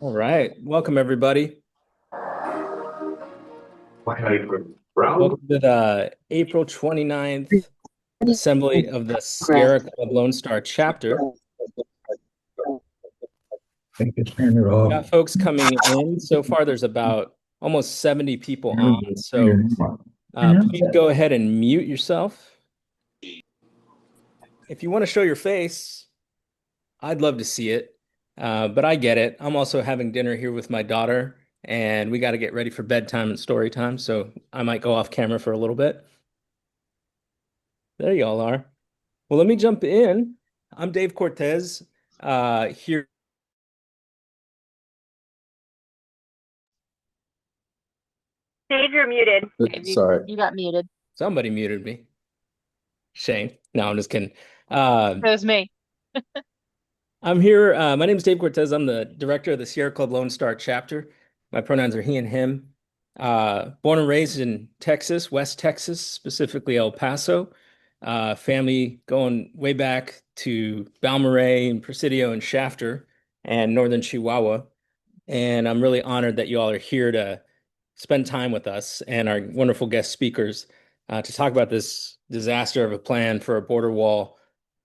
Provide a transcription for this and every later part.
All right. Welcome, everybody. Brown. Welcome to the April 29th Assembly of the Sierra Club Lone Star Chapter. Think it's turn it off. Got folks coming in. So far, there's about almost 70 people on. So please go ahead and mute yourself. If you want to show your face, I'd love to see it. But I get it. I'm also having dinner here with my daughter, and we got to get ready for bedtime and story time. So I might go off camera for a little bit. There you all are. Well, let me jump in. I'm Dave Cortez, here. Dave, you're muted. Sorry, You got muted. somebody muted me. Shane. No, I'm just kidding. Uh, It was me. I'm here. My name is Dave Cortez. I'm the director of the Sierra Club Lone Star chapter. My pronouns are he and him. Born and raised in Texas, West Texas, specifically El Paso. Family going way back to Balmorhea and Presidio and Shafter and Northern Chihuahua. And I'm really honored that you all are here to spend time with us and our wonderful guest speakers to talk about this disaster of a plan for a border wall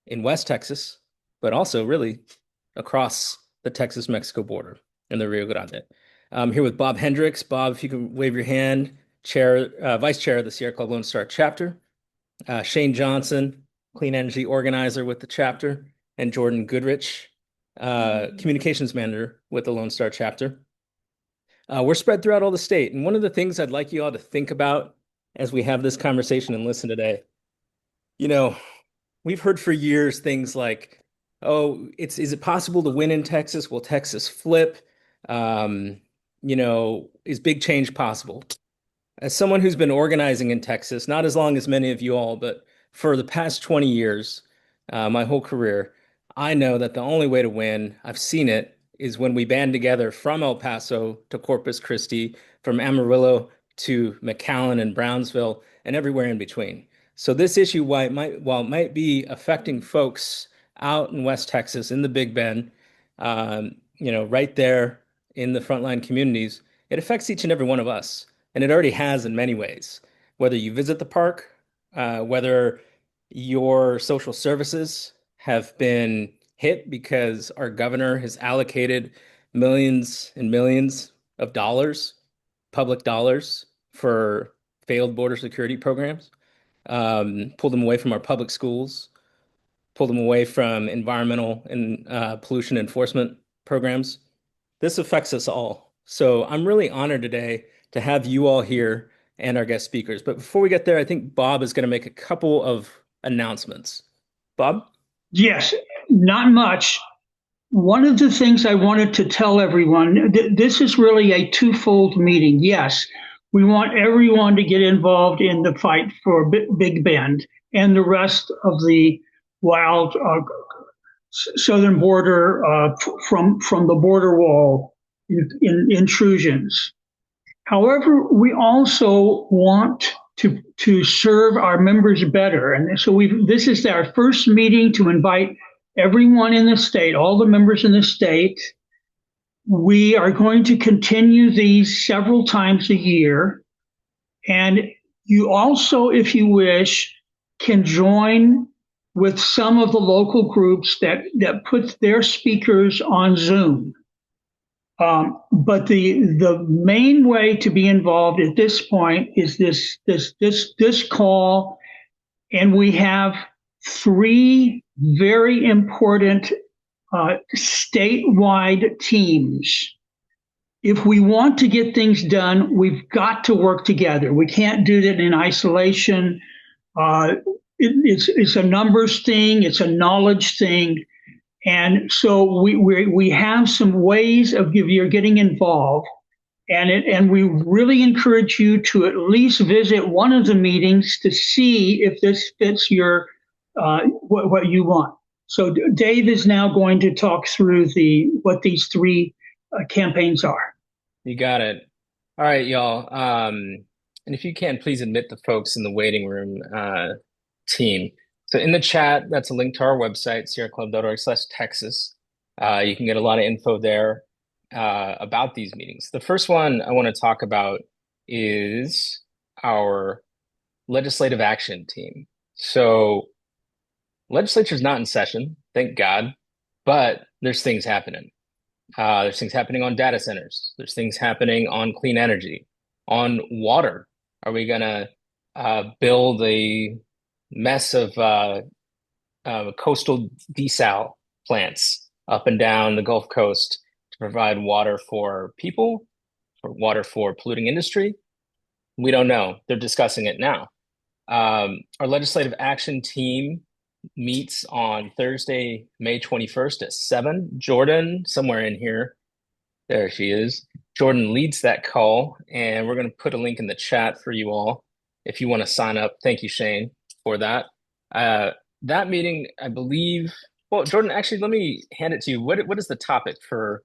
in West Texas, but also really across the Texas-Mexico border in the Rio Grande. I'm here with Bob Hendricks. Bob, if you can wave your hand, Vice Chair of the Sierra Club Lone Star chapter. Shane Johnson, Clean Energy Organizer with the chapter, and Jordan Goodrich, Communications Manager with the Lone Star chapter. We're spread throughout all the state. And one of the things I'd like you all to think about as we have this conversation and listen today, you know, we've heard for years things like, oh, is it possible to win in Texas? Will Texas flip? Um, is big change possible? As someone who's been organizing in Texas, not as long as many of you all, but for the past 20 years, my whole career, I know that the only way to win, I've seen it, is when we band together from El Paso to Corpus Christi, from Amarillo to McAllen and Brownsville, and everywhere in between. So this issue, while it might be affecting folks out in West Texas, in the Big Bend, right there in the frontline communities, it affects each and every one of us. And it already has in many ways. Whether you visit the park, whether your social services have been hit because our governor has allocated millions and millions of dollars, public dollars, for failed border security programs, pulled them away from our public schools, pulled them away from environmental and pollution enforcement programs. This affects us all. So I'm really honored today to have you all here and our guest speakers. But before we get there, I think Bob is going to make a couple of announcements. Bob? Yes, not much. One of the things I wanted to tell everyone, this is really a twofold meeting. Yes, we want everyone to get involved in the fight for Big Bend and the rest of the wild southern border from the border wall intrusions. However, we also want to serve our members better, and so this is our first meeting to invite everyone in the state, all the members in the state. We are going to continue these several times a year, and you also, if you wish, can join with some of the local groups that put their speakers on Zoom. But the main way to be involved at this point is this call, and we have three very important statewide teams. If we want to get things done, we've got to work together. We can't do that in isolation. It's a numbers thing. It's a knowledge thing. And so we have some ways of you're getting involved, and we really encourage you to at least visit one of the meetings to see if this fits your what you want. So Dave is now going to talk through what these three campaigns are. You got it. All right, y'all. And if you can, please admit the folks in the waiting room team. So in the chat, that's a link to our website, sierraclub.org/Texas. You can get a lot of info there. about these meetings. The first one I want to talk about is our legislative action team. So legislature's not in session, thank God, but there's things happening. There's things happening on data centers. There's things happening on clean energy, on water. Are we gonna build a mess of coastal desal plants up and down the Gulf Coast to provide water for people, or water for polluting industry? We don't know. They're discussing it now. Our legislative action team meets on Thursday, May 21st at 7. Jordan, somewhere in here, there she is. Jordan leads that call, and we're going to put a link in the chat for you all if you want to sign up. Thank you, Shane, for that. That meeting, I believe, well, Jordan, actually, let me hand it to you. What is the topic for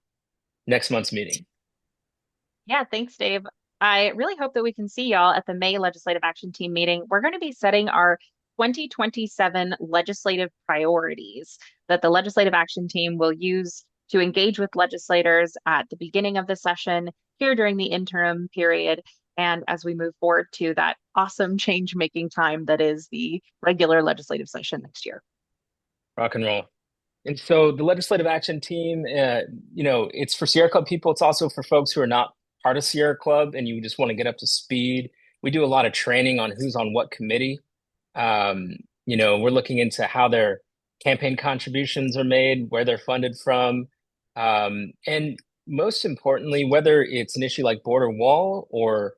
next month's meeting? Yeah, thanks, Dave. I really hope that we can see y'all at the May Legislative Action Team meeting. We're going to be setting our 2027 legislative priorities that the Legislative Action Team will use to engage with legislators at the beginning of the session, here during the interim period, and as we move forward to that awesome change-making time that is the regular legislative session next year. Rock and roll. And so the legislative action team, it's for Sierra Club people. It's also for folks who are not part of Sierra Club and you just want to get up to speed. We do a lot of training on who's on what committee. We're looking into how their campaign contributions are made, where they're funded from, and most importantly, whether it's an issue like border wall or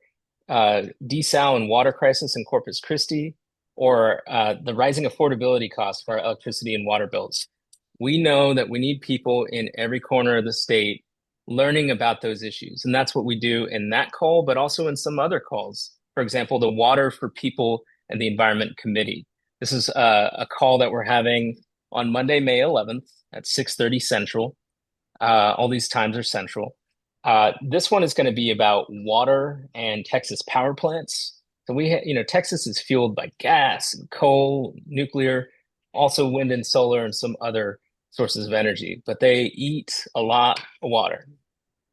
desal and water crisis in Corpus Christi, or the rising affordability costs for our electricity and water bills. We know that we need people in every corner of the state learning about those issues. And that's what we do in that call, but also in some other calls. For example, the Water for People and the Environment Committee. This is a call that we're having on Monday, May 11th at 6:30 Central. All these times are Central. This one is going to be about water and Texas power plants. So Texas is fueled by gas and coal, nuclear, also wind and solar and some other sources of energy, but they eat a lot of water,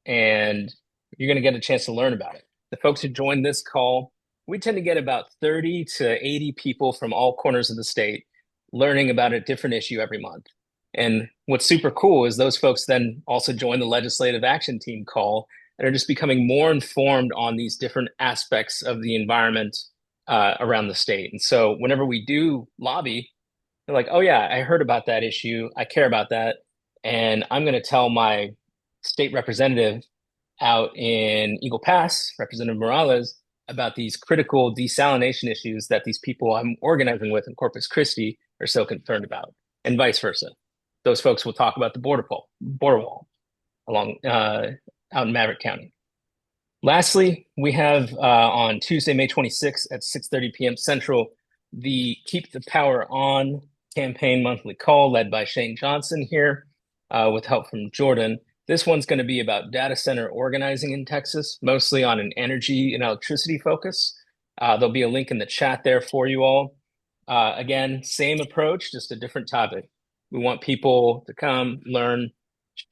and you're going to get a chance to learn about it. The folks who join this call, we tend to get about 30 to 80 people from all corners of the state learning about a different issue every month. And what's super cool is those folks then also join the legislative action team call and are just becoming more informed on these different aspects of the environment around the state. And so whenever we do lobby, they're like, oh yeah, I heard about that issue. I care about that. And I'm going to tell my state representative out in Eagle Pass, Representative Morales, about these critical desalination issues that these people I'm organizing with in Corpus Christi are so concerned about, and vice versa. Those folks will talk about the border wall along out in Maverick County. Lastly, we have on Tuesday, May 26th at 6:30 p.m. Central, the Keep the Power On campaign monthly call led by Shane Johnson here with help from Jordan. This one's going to be about data center organizing in Texas, mostly on an energy and electricity focus. There'll be a link in the chat there for you all. Again, same approach, just a different topic. We want people to come, learn,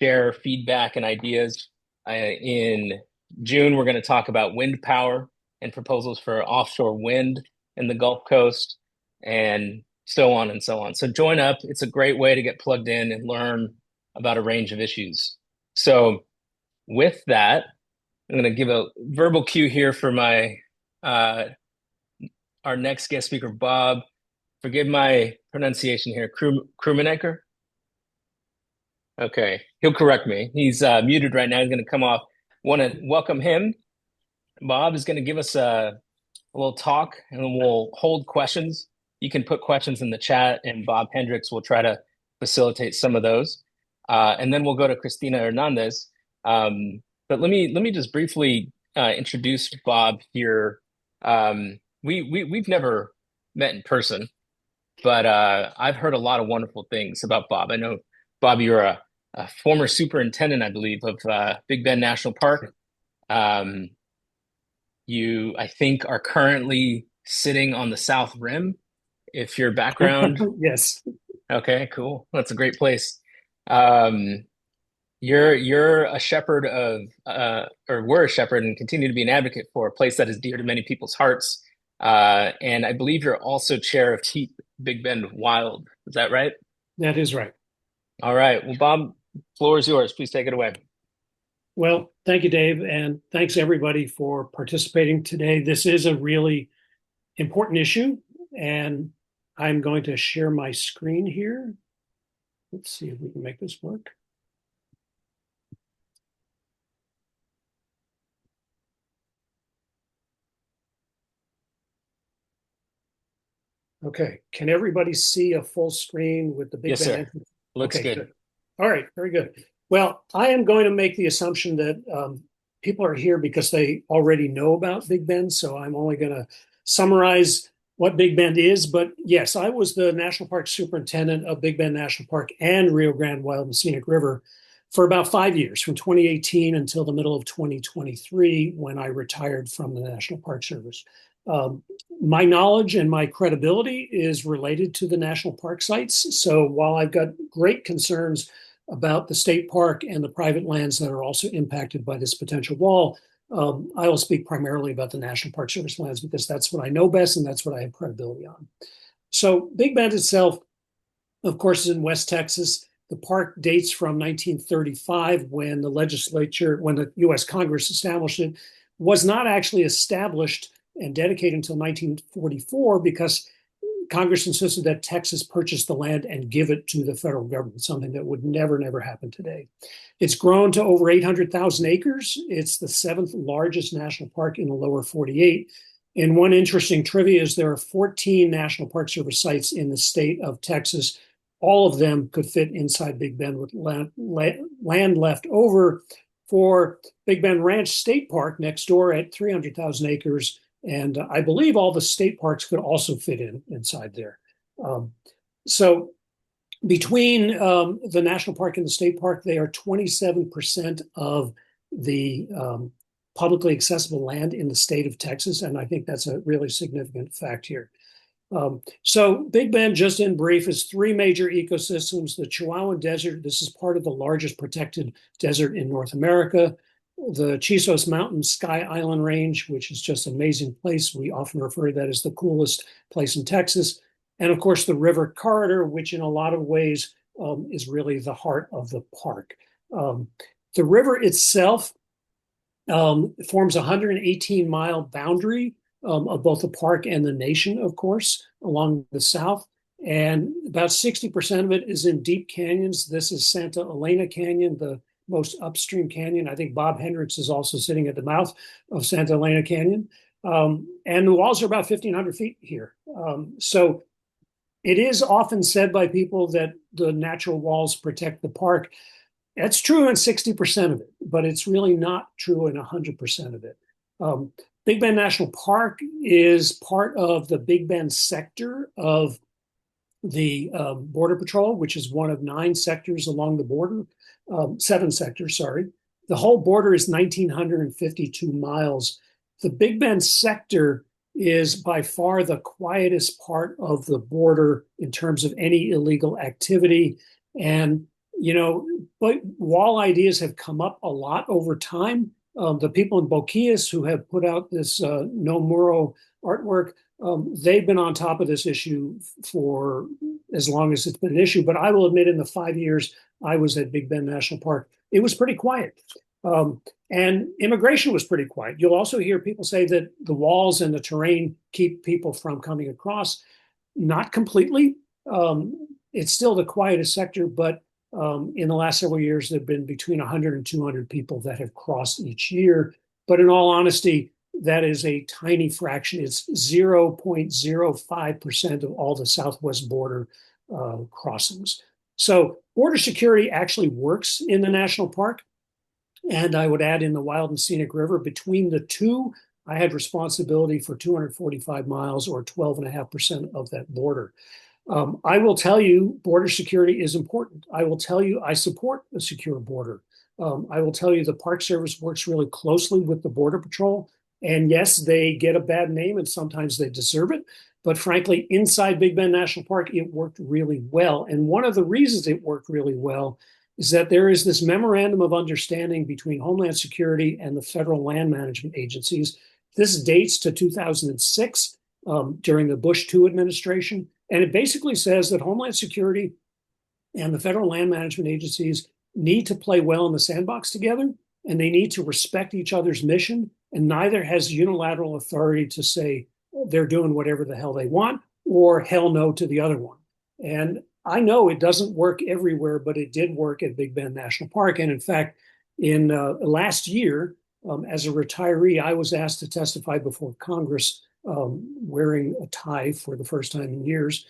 share feedback and ideas. In June, we're going to talk about wind power and proposals for offshore wind in the Gulf Coast, and so on and so on. So join up. It's a great way to get plugged in and learn about a range of issues. So with that, I'm going to give a verbal cue here for my our next guest speaker, Bob. Forgive my pronunciation here. Krumenaker? Okay, he'll correct me. He's muted right now. He's going to come off. Want to welcome him. Bob is going to give us a little talk, and we'll hold questions. You can put questions in the chat, and Bob Hendricks will try to facilitate some of those. And then we'll go to Christina Hernandez. But let me just briefly introduce Bob here. We've never met in person, but I've heard a lot of wonderful things about Bob. I know, Bob, you're a former superintendent, I believe, of Big Bend National Park. You, I think, are currently sitting on the South Rim, if your background. Yes. Okay, cool. That's a great place. You're a shepherd of or were a shepherd and continue to be an advocate for a place that is dear to many people's hearts. And I believe you're also chair of Keep Big Bend Wild. Is that right? That is right. All right. Well, Bob, floor is yours. Please take it away. Well, thank you, Dave, and thanks everybody for participating today. This is a really important issue, and I'm going to share my screen here. Let's see if we can make this work. Okay, can everybody see a full screen with the Big Yes, Bend? sir. Looks Okay, good. All right, very good. Well, I am going to make the assumption that people are here because they already know about Big Bend. So I'm only going to summarize what Big Bend is. But yes, I was the National Park Superintendent of Big Bend National Park and Rio Grande Wild and Scenic River for about 5 years, from 2018 until the middle of 2023, when I retired from the National Park Service. My knowledge and my credibility is related to the national park sites. So while I've got great concerns about the state park and the private lands that are also impacted by this potential wall, I will speak primarily about the National Park Service lands because that's what I know best and that's what I have credibility on. So Big Bend itself, of course, is in West Texas. The park dates from 1935 when the U.S. Congress established it, was not actually established and dedicated until 1944 because Congress insisted that Texas purchase the land and give it to the federal government, something that would never happen today. It's grown to over 800,000 acres. It's the 7th largest national park in the lower 48. And one interesting trivia is there are 14 National Park Service sites in the state of Texas. All of them could fit inside Big Bend with land left over for Big Bend Ranch State Park next door at 300,000 acres. And I believe all the state parks could also fit inside there. So between the national park and the state park, they are 27% of the publicly accessible land in the state of Texas. And I think that's a really significant fact here. So Big Bend, just in brief, is 3 major ecosystems. The Chihuahuan Desert, this is part of the largest protected desert in North America. The Chisos Mountain Sky Island Range, which is just an amazing place. We often refer to that as the coolest place in Texas. And of course, the river corridor, which in a lot of ways is really the heart of the park. The river itself forms a 118-mile boundary of both the park and the nation, of course, along the south. And about 60% of it is in deep canyons. This is Santa Elena Canyon, the most upstream canyon. I think Bob Hendricks is also sitting at the mouth of Santa Elena Canyon. And the walls are about 1,500 feet here. So it is often said by people that the natural walls protect the park. That's true in 60% of it, but it's really not true in 100% of it. Big Bend National Park is part of the Big Bend sector of the Border Patrol, which is one of 9 sectors along the border. 7 sectors, sorry. The whole border is 1,952 miles. The Big Bend sector is by far the quietest part of the border in terms of any illegal activity. And, but wall ideas have come up a lot over time. The people in Boquillas who have put out this No Muro artwork, they've been on top of this issue for as long as it's been an issue. But I will admit, in the 5 years I was at Big Bend National Park, it was pretty quiet. And immigration was pretty quiet. You'll also hear people say that the walls and the terrain keep people from coming across. Not completely. It's still the quietest sector, but in the last several years, there have been between 100 and 200 people that have crossed each year. But in all honesty, that is a tiny fraction. It's 0.05% of all the southwest border crossings. So border security actually works in the national park. And I would add in the Wild and Scenic River, between the two, I had responsibility for 245 miles or 12.5% of that border. I will tell you, border security is important. I will tell you, I support a secure border. I will tell you, the Park Service works really closely with the Border Patrol. And yes, they get a bad name and sometimes they deserve it. But frankly, inside Big Bend National Park, it worked really well. And one of the reasons it worked really well is that there is this memorandum of understanding between Homeland Security and the federal land management agencies. This dates to 2006 during the Bush II administration. And it basically says that Homeland Security and the federal land management agencies need to play well in the sandbox together, and they need to respect each other's mission. And neither has unilateral authority to say they're doing whatever the hell they want or hell no to the other one. And I know it doesn't work everywhere, but it did work at Big Bend National Park. And in fact, in last year, as a retiree, I was asked to testify before Congress wearing a tie for the first time in years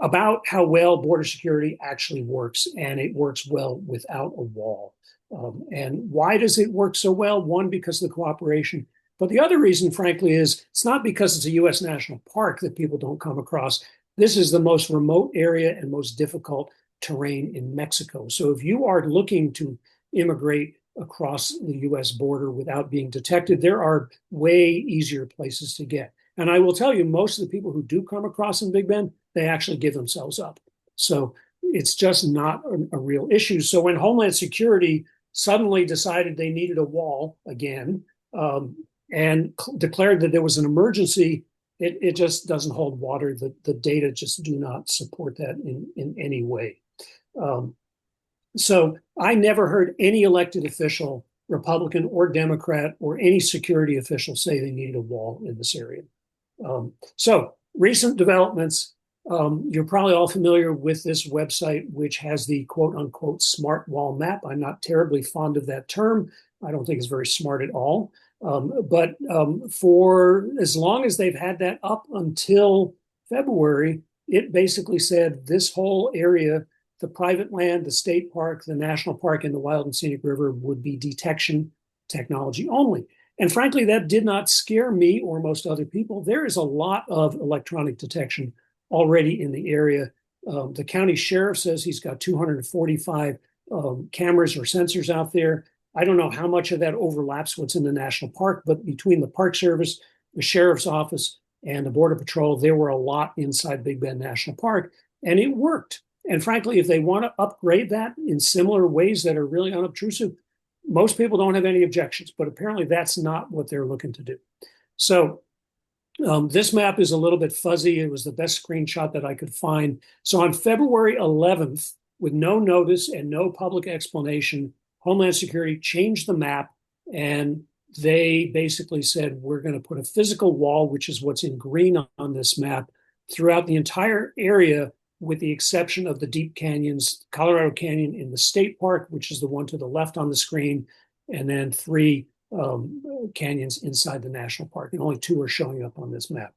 about how well border security actually works. And it works well without a wall. And why does it work so well? One, because of the cooperation. But the other reason, frankly, is it's not because it's a U.S. national park that people don't come across. This is the most remote area and most difficult terrain in Mexico. So if you are looking to immigrate across the U.S. border without being detected, there are way easier places to get. And I will tell you, most of the people who do come across in Big Bend, they actually give themselves up. So it's just not a real issue. So when Homeland Security suddenly decided they needed a wall again and declared that there was an emergency, it just doesn't hold water. The data just do not support that in any way. So I never heard any elected official, Republican or Democrat, or any security official say they needed a wall in this area. So recent developments, you're probably all familiar with this website, which has the quote unquote smart wall map. I'm not terribly fond of that term. I don't think it's very smart at all. But for as long as they've had that up until February, it basically said this whole area, the private land, the state park, the national park, and the wild and scenic river would be detection technology only. And frankly, that did not scare me or most other people. There is a lot of electronic detection already in the area. The county sheriff says he's got 245 cameras or sensors out there. I don't know how much of that overlaps what's in the national park, but between the Park Service, the sheriff's office, and the Border Patrol, there were a lot inside Big Bend National Park, and it worked. And frankly, if they want to upgrade that in similar ways that are really unobtrusive, most people don't have any objections, but apparently that's not what they're looking to do. So this map is a little bit fuzzy. It was the best screenshot that I could find. So on February 11th, with no notice and no public explanation, Homeland Security changed the map, and they basically said, we're going to put a physical wall, which is what's in green on this map, throughout the entire area, with the exception of the deep canyons, Colorado Canyon in the state park, which is the one to the left on the screen, and then 3 canyons inside the national park. And only 2 are showing up on this map.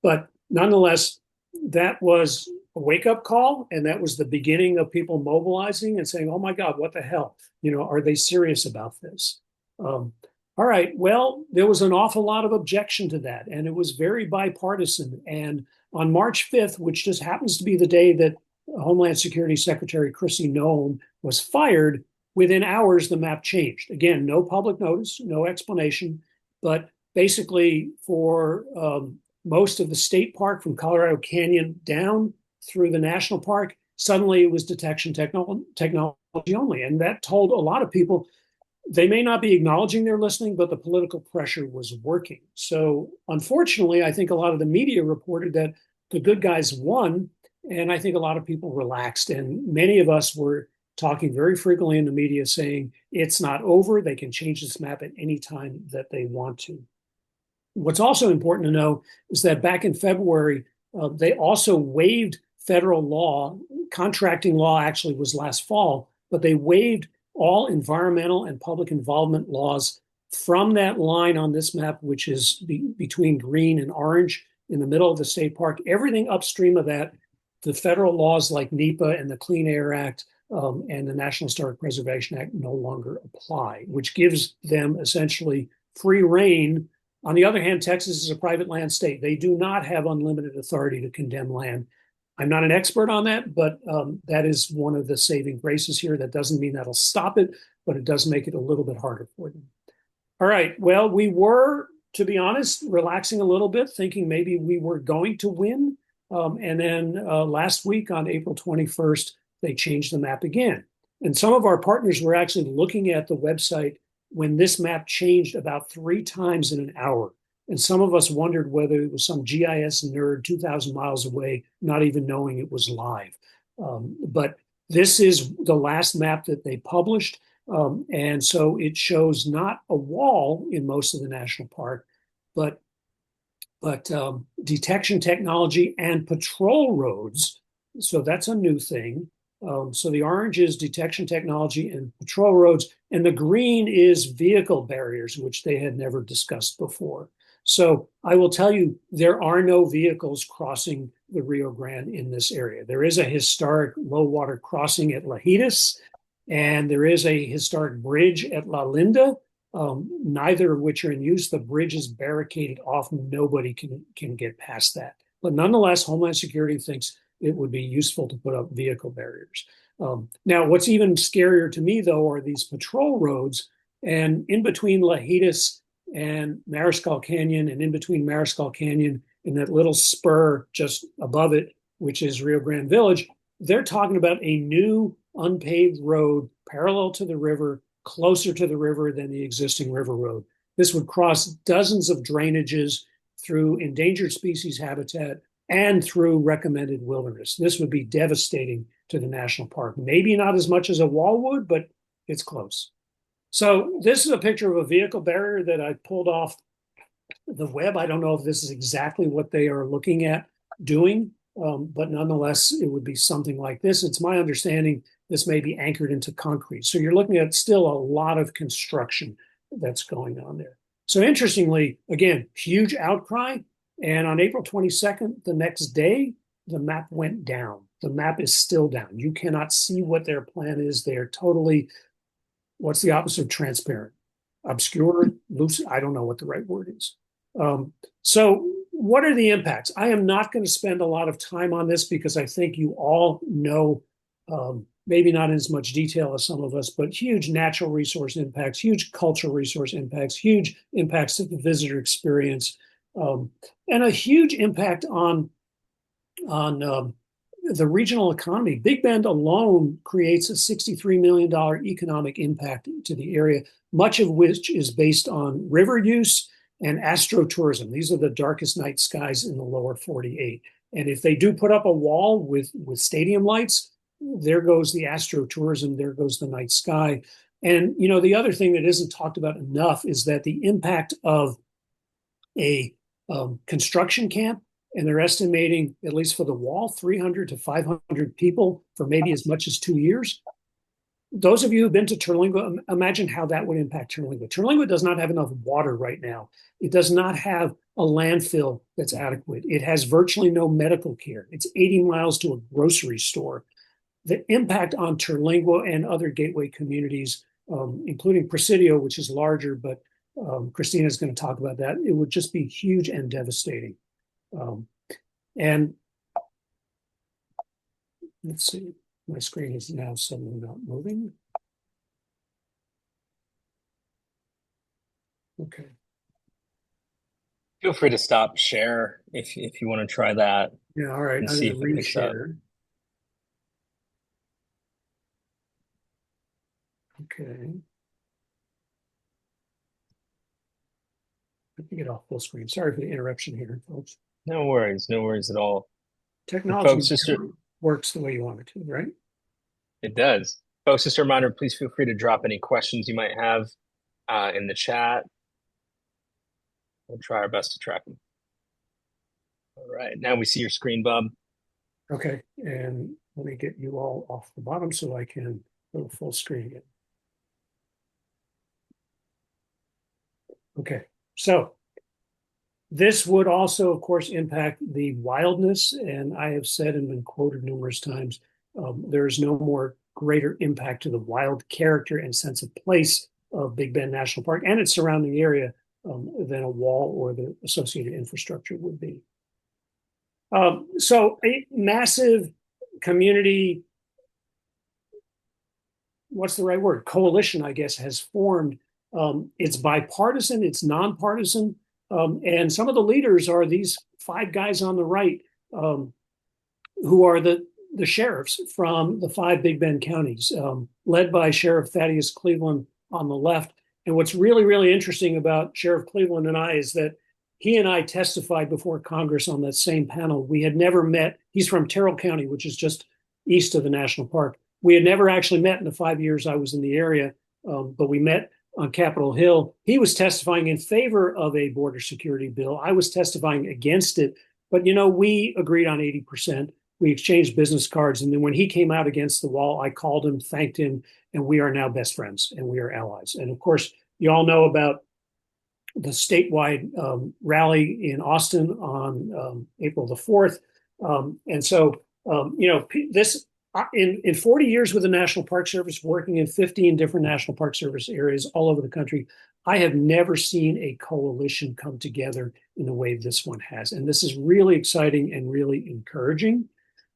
But nonetheless, that was a wake-up call, and that was the beginning of people mobilizing and saying, oh my God, what the hell? You know, are they serious about this? All right, well, there was an awful lot of objection to that, and it was very bipartisan. And on March 5th, which just happens to be the day that Homeland Security Secretary Chrissy Noem was fired, within hours, the map changed. Again, no public notice, no explanation, but basically for most of the state park from Colorado Canyon down through the national park, suddenly it was detection technology only. And that told a lot of people they may not be acknowledging they're listening, but the political pressure was working. So unfortunately, I think a lot of the media reported that the good guys won, and I think a lot of people relaxed. And many of us were talking very frequently in the media saying it's not over. They can change this map at any time that they want to. What's also important to know is that back in February, they also waived federal law. Contracting law actually was last fall, but they waived all environmental and public involvement laws from that line on this map, which is between green and orange in the middle of the state park. Everything upstream of that, the federal laws like NEPA and the Clean Air Act and the National Historic Preservation Act no longer apply, which gives them essentially free rein. On the other hand, Texas is a private land state. They do not have unlimited authority to condemn land. I'm not an expert on that, but that is one of the saving graces here. That doesn't mean that'll stop it, but it does make it a little bit harder for them. All right, well, we were, to be honest, relaxing a little bit, thinking maybe we were going to win. And then last week on April 21st, they changed the map again. And some of our partners were actually looking at the website when this map changed about 3 times in an hour. And some of us wondered whether it was some GIS nerd 2,000 miles away, not even knowing it was live. But this is the last map that they published. And so it shows not a wall in most of the national park, but detection technology and patrol roads. So that's a new thing. So the orange is detection technology and patrol roads, and the green is vehicle barriers, which they had never discussed before. So I will tell you, there are no vehicles crossing the Rio Grande in this area. There is a historic low water crossing at Lajitas, and there is a historic bridge at La Linda, neither of which are in use. The bridge is barricaded off. Nobody can get past that. But nonetheless, Homeland Security thinks it would be useful to put up vehicle barriers. Now, what's even scarier to me, though, are these patrol roads. And in between Lajitas and Mariscal Canyon, and in between Mariscal Canyon and that little spur just above it, which is Rio Grande Village, they're talking about a new unpaved road parallel to the river, closer to the river than the existing river road. This would cross dozens of drainages through endangered species habitat and through recommended wilderness. This would be devastating to the national park. Maybe not as much as a wall would, but it's close. So this is a picture of a vehicle barrier that I pulled off the web. I don't know if this is exactly what they are looking at doing, but nonetheless, it would be something like this. It's my understanding this may be anchored into concrete. So you're looking at still a lot of construction that's going on there. So interestingly, again, huge outcry. And on April 22nd, the next day, the map went down. The map is still down. You cannot see what their plan is. They are totally, what's the opposite of transparent? Obscure, loose, I don't know what the right word is. So what are the impacts? I am not going to spend a lot of time on this because I think you all know, maybe not in as much detail as some of us, but huge natural resource impacts, huge cultural resource impacts, huge impacts to the visitor experience, and a huge impact on the regional economy. Big Bend alone creates a $63 million economic impact to the area, much of which is based on river use and astrotourism. These are the darkest night skies in the lower 48. And if they do put up a wall with stadium lights, there goes the astrotourism, there goes the night sky. And, you know, the other thing that isn't talked about enough is that the impact of a construction camp, and they're estimating, at least for the wall, 300 to 500 people for maybe as much as 2 years. Those of you who've been to Terlingua, imagine how that would impact Terlingua. Terlingua does not have enough water right now. It does not have a landfill that's adequate. It has virtually no medical care. It's 80 miles to a grocery store. The impact on Terlingua and other gateway communities, including Presidio, which is larger, but Christina is going to talk about that. It would just be huge and devastating. And let's see, my screen is now suddenly not moving. Okay. Feel free to stop share if you want to try that. Yeah, all right. And I'm see going if to it picks up. reshare. Okay. Let me get off full screen. Sorry for the interruption here, folks. No worries at all. Technology Folks, just works the way you want it to, right? It does. Folks, just a reminder, please feel free to drop any questions you might have in the chat. We'll try our best to track them. All right, now we see your screen, Bob. Okay, and let me get you all off the bottom so I can go full screen again. Okay, so this would also, of course, impact the wildness, and I have said and been quoted numerous times, there is no more greater impact to the wild character and sense of place of Big Bend National Park and its surrounding area than a wall or the associated infrastructure would be. So a massive community, what's the right word? Coalition, I guess, has formed. It's bipartisan, it's nonpartisan, and some of the leaders are these 5 guys on the right, who are the the sheriffs from the 5 Big Bend counties, led by Sheriff Thaddeus Cleveland on the left. And what's really, really interesting about Sheriff Cleveland and I is that he and I testified before Congress on that same panel. We had never met. He's from Terrell County, which is just east of the national park. We had never actually met in the 5 years I was in the area, but we met on Capitol Hill. He was testifying in favor of a border security bill. I was testifying against it. But, we agreed on 80%. We exchanged business cards. And then when he came out against the wall, I called him, thanked him, and we are now best friends and we are allies. And of course, you all know about the statewide rally in Austin on April the 4th. And so, this in 40 years with the National Park Service, working in 15 different National Park Service areas all over the country, I have never seen a coalition come together in the way this one has. And this is really exciting and really encouraging.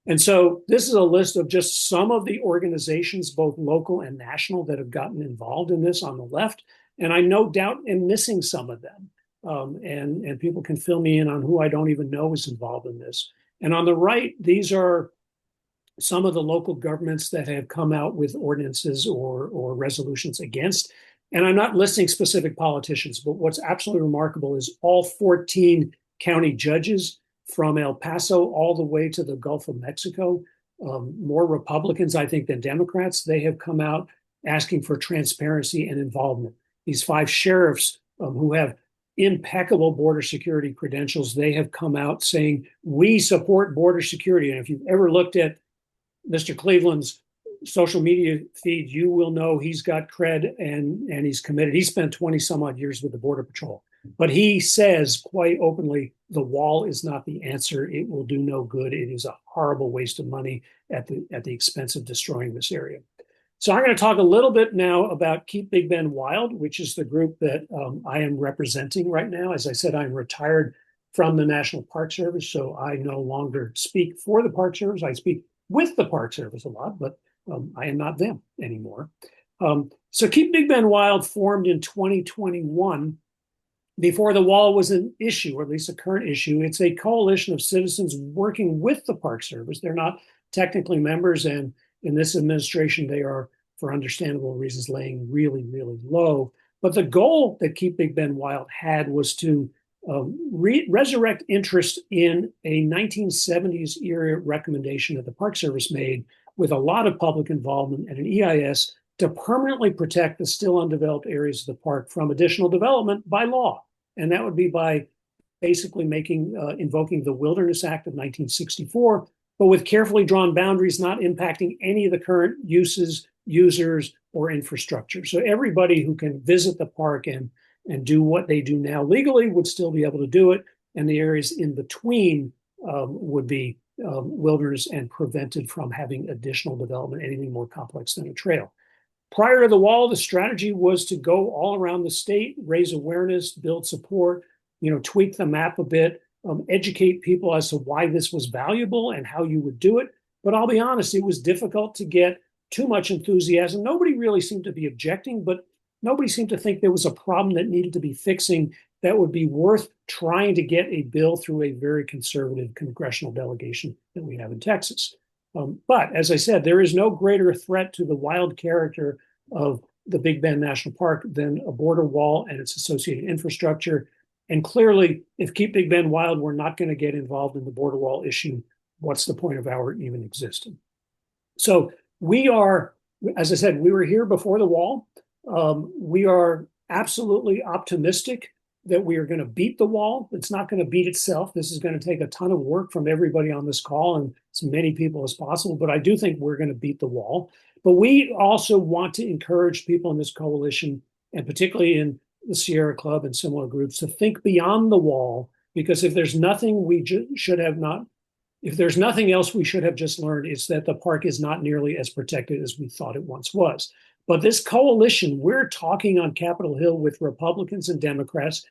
And so this is a list of just some of the organizations, both local and national, that have gotten involved in this on the left. And I no doubt am missing some of them. And people can fill me in on who I don't even know is involved in this. And on the right, these are some of the local governments that have come out with ordinances or resolutions against. And I'm not listing specific politicians, but what's absolutely remarkable is all 14 county judges from El Paso all the way to the Gulf of Mexico, more Republicans, I think, than Democrats, they have come out asking for transparency and involvement. These 5 sheriffs who have impeccable border security credentials, they have come out saying, we support border security. And if you've ever looked at Mr. Cleveland's social media feed, you will know he's got cred and he's committed. He spent 20 some odd years with the Border Patrol. But he says quite openly, the wall is not the answer. It will do no good. It is a horrible waste of money at the expense of destroying this area. So I'm going to talk a little bit now about Keep Big Bend Wild, which is the group that I am representing right now. As I said, I'm retired from the National Park Service, so I no longer speak for the Park Service. I speak with the Park Service a lot, but I am not them anymore. So Keep Big Bend Wild formed in 2021 before the wall was an issue, or at least a current issue. It's a coalition of citizens working with the Park Service. They're not technically members, and in this administration, they are, for understandable reasons, laying really, really low. But the goal that Keep Big Bend Wild had was to resurrect interest in a 1970s era recommendation that the Park Service made with a lot of public involvement and an EIS to permanently protect the still undeveloped areas of the park from additional development by law. And that would be by basically invoking the Wilderness Act of 1964, but with carefully drawn boundaries, not impacting any of the current uses, users, or infrastructure. So everybody who can visit the park and do what they do now legally would still be able to do it. And the areas in between would be wilderness and prevented from having additional development, anything more complex than a trail. Prior to the wall, the strategy was to go all around the state, raise awareness, build support, tweak the map a bit, educate people as to why this was valuable and how you would do it. But I'll be honest, it was difficult to get too much enthusiasm. Nobody really seemed to be objecting, but nobody seemed to think there was a problem that needed to be fixing that would be worth trying to get a bill through a very conservative congressional delegation that we have in Texas. But as I said, there is no greater threat to the wild character of the Big Bend National Park than a border wall and its associated infrastructure. And clearly, if Keep Big Bend Wild, we're not going to get involved in the border wall issue, what's the point of our even existing? So we are, as I said, we were here before the wall. We are absolutely optimistic that we are going to beat the wall. It's not going to beat itself. This is going to take a ton of work from everybody on this call and as many people as possible, but I do think we're going to beat the wall. But we also want to encourage people in this coalition, and particularly in the Sierra Club and similar groups, to think beyond the wall, because if there's nothing if there's nothing else we should have just learned, it's that the park is not nearly as protected as we thought it once was. But this coalition, we're talking on Capitol Hill with Republicans and Democrats.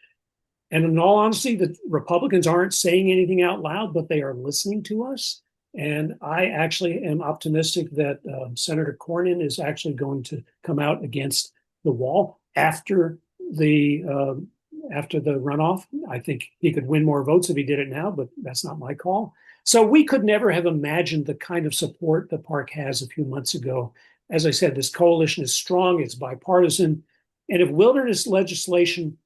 And in all honesty, the Republicans aren't saying anything out loud, but they are listening to us. And I actually am optimistic that Senator Cornyn is actually going to come out against the wall after the runoff. I think he could win more votes if he did it now, but that's not my call. So we could never have imagined the kind of support the park has a few months ago. As I said, this coalition is strong, it's bipartisan. And if wilderness legislation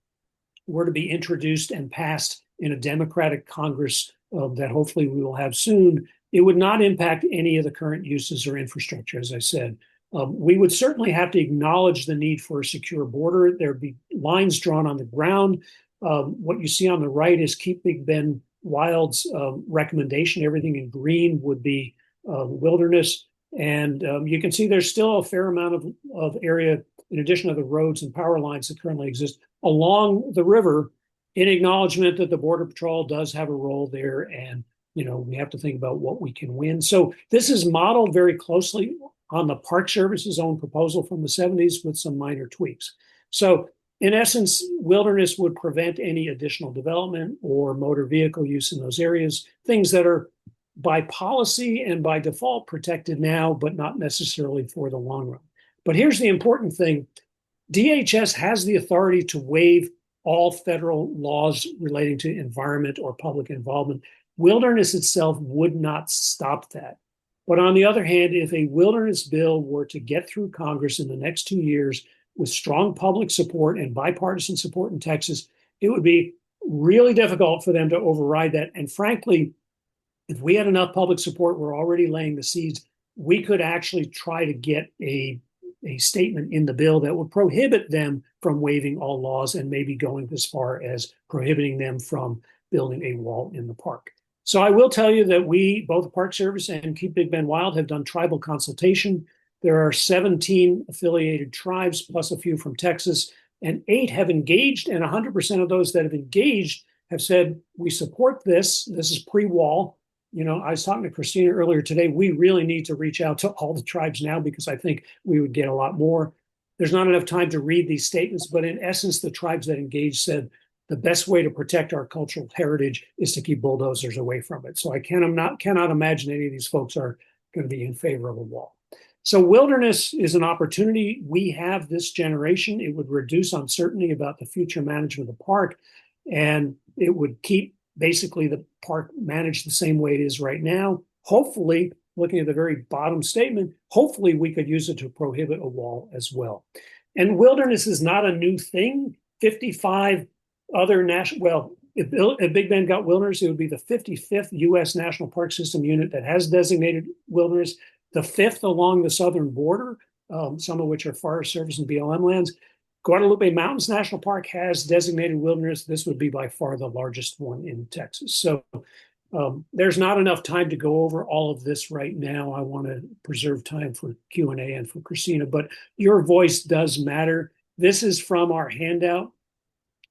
were to be introduced and passed in a Democratic Congress that hopefully we will have soon, it would not impact any of the current uses or infrastructure, as I said. We would certainly have to acknowledge the need for a secure border. There'd be lines drawn on the ground. What you see on the right is Keep Big Bend Wild's recommendation. Everything in green would be wilderness. And you can see there's still a fair amount of area, in addition to the roads and power lines that currently exist along the river, in acknowledgement that the Border Patrol does have a role there. And, we have to think about what we can win. So this is modeled very closely on the Park Service's own proposal from the 70s with some minor tweaks. So in essence, wilderness would prevent any additional development or motor vehicle use in those areas, things that are by policy and by default protected now, but not necessarily for the long run. But here's the important thing. DHS has the authority to waive all federal laws relating to environment or public involvement. Wilderness itself would not stop that. But on the other hand, if a wilderness bill were to get through Congress in the next 2 years with strong public support and bipartisan support in Texas, it would be really difficult for them to override that. And frankly, if we had enough public support, we're already laying the seeds, we could actually try to get a statement in the bill that would prohibit them from waiving all laws and maybe going as far as prohibiting them from building a wall in the park. So I will tell you that we, both the Park Service and Keep Big Bend Wild, have done tribal consultation. There are 17 affiliated tribes, plus a few from Texas, and 8 have engaged, and 100% of those that have engaged have said, we support this. This is pre-wall. I was talking to Christina earlier today. We really need to reach out to all the tribes now because I think we would get a lot more. There's not enough time to read these statements, but in essence, the tribes that engaged said the best way to protect our cultural heritage is to keep bulldozers away from it. So I cannot imagine any of these folks are going to be in favor of a wall. So wilderness is an opportunity we have this generation. It would reduce uncertainty about the future management of the park, and it would keep basically the park managed the same way it is right now. Hopefully, looking at the very bottom statement, hopefully we could use it to prohibit a wall as well. And wilderness is not a new thing. 55 other if Big Bend got wilderness, it would be the 55th U.S. National Park System unit that has designated wilderness, the 5th along the southern border, some of which are Forest Service and BLM lands. Guadalupe Mountains National Park has designated wilderness. This would be by far the largest one in Texas. So there's not enough time to go over all of this right now. I want to preserve time for Q&A and for Christina, but your voice does matter. This is from our handout,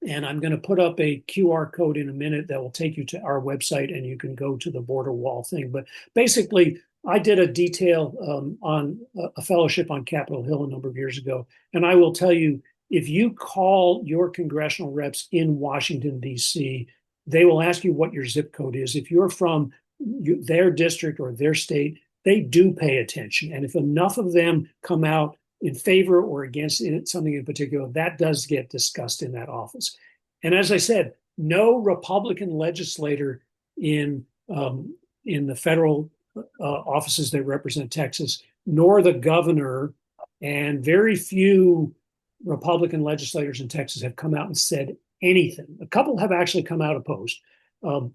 and I'm going to put up a QR code in a minute that will take you to our website, and you can go to the border wall thing. But basically, I did a detail on a fellowship on Capitol Hill a number of years ago, and I will tell you, if you call your congressional reps in Washington, D.C., they will ask you what your zip code is. If you're from their district or their state, they do pay attention. And if enough of them come out in favor or against something in particular, that does get discussed in that office. And as I said, no Republican legislator in the federal offices that represent Texas, nor the governor, and very few Republican legislators in Texas have come out and said anything. A couple have actually come out opposed.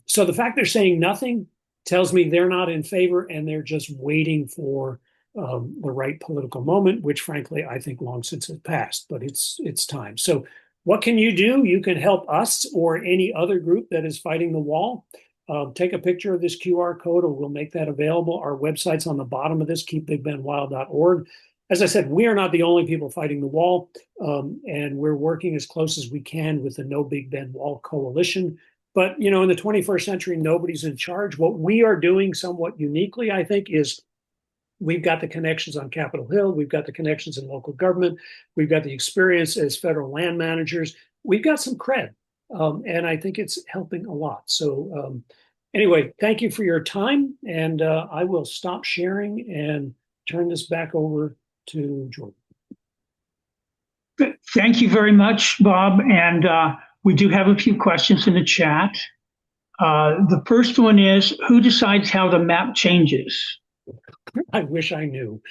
So the fact they're saying nothing tells me they're not in favor and they're just waiting for the right political moment, which frankly, I think long since has passed, but it's time. So what can you do? You can help us or any other group that is fighting the wall. Take a picture of this QR code or we'll make that available. Our website's on the bottom of this, keepbigbendwild.org. As I said, we are not the only people fighting the wall, and we're working as close as we can with the No Big Bend Wall Coalition. But, in the 21st century, nobody's in charge. What we are doing somewhat uniquely, I think, is we've got the connections on Capitol Hill. We've got the connections in local government. We've got the experience as federal land managers. We've got some cred, and I think it's helping a lot. So anyway, thank you for your time, and I will stop sharing and turn this back over to Jordan. Thank you very much, Bob. And we do have a few questions in the chat. The first one is, who decides how the map changes? I wish I knew.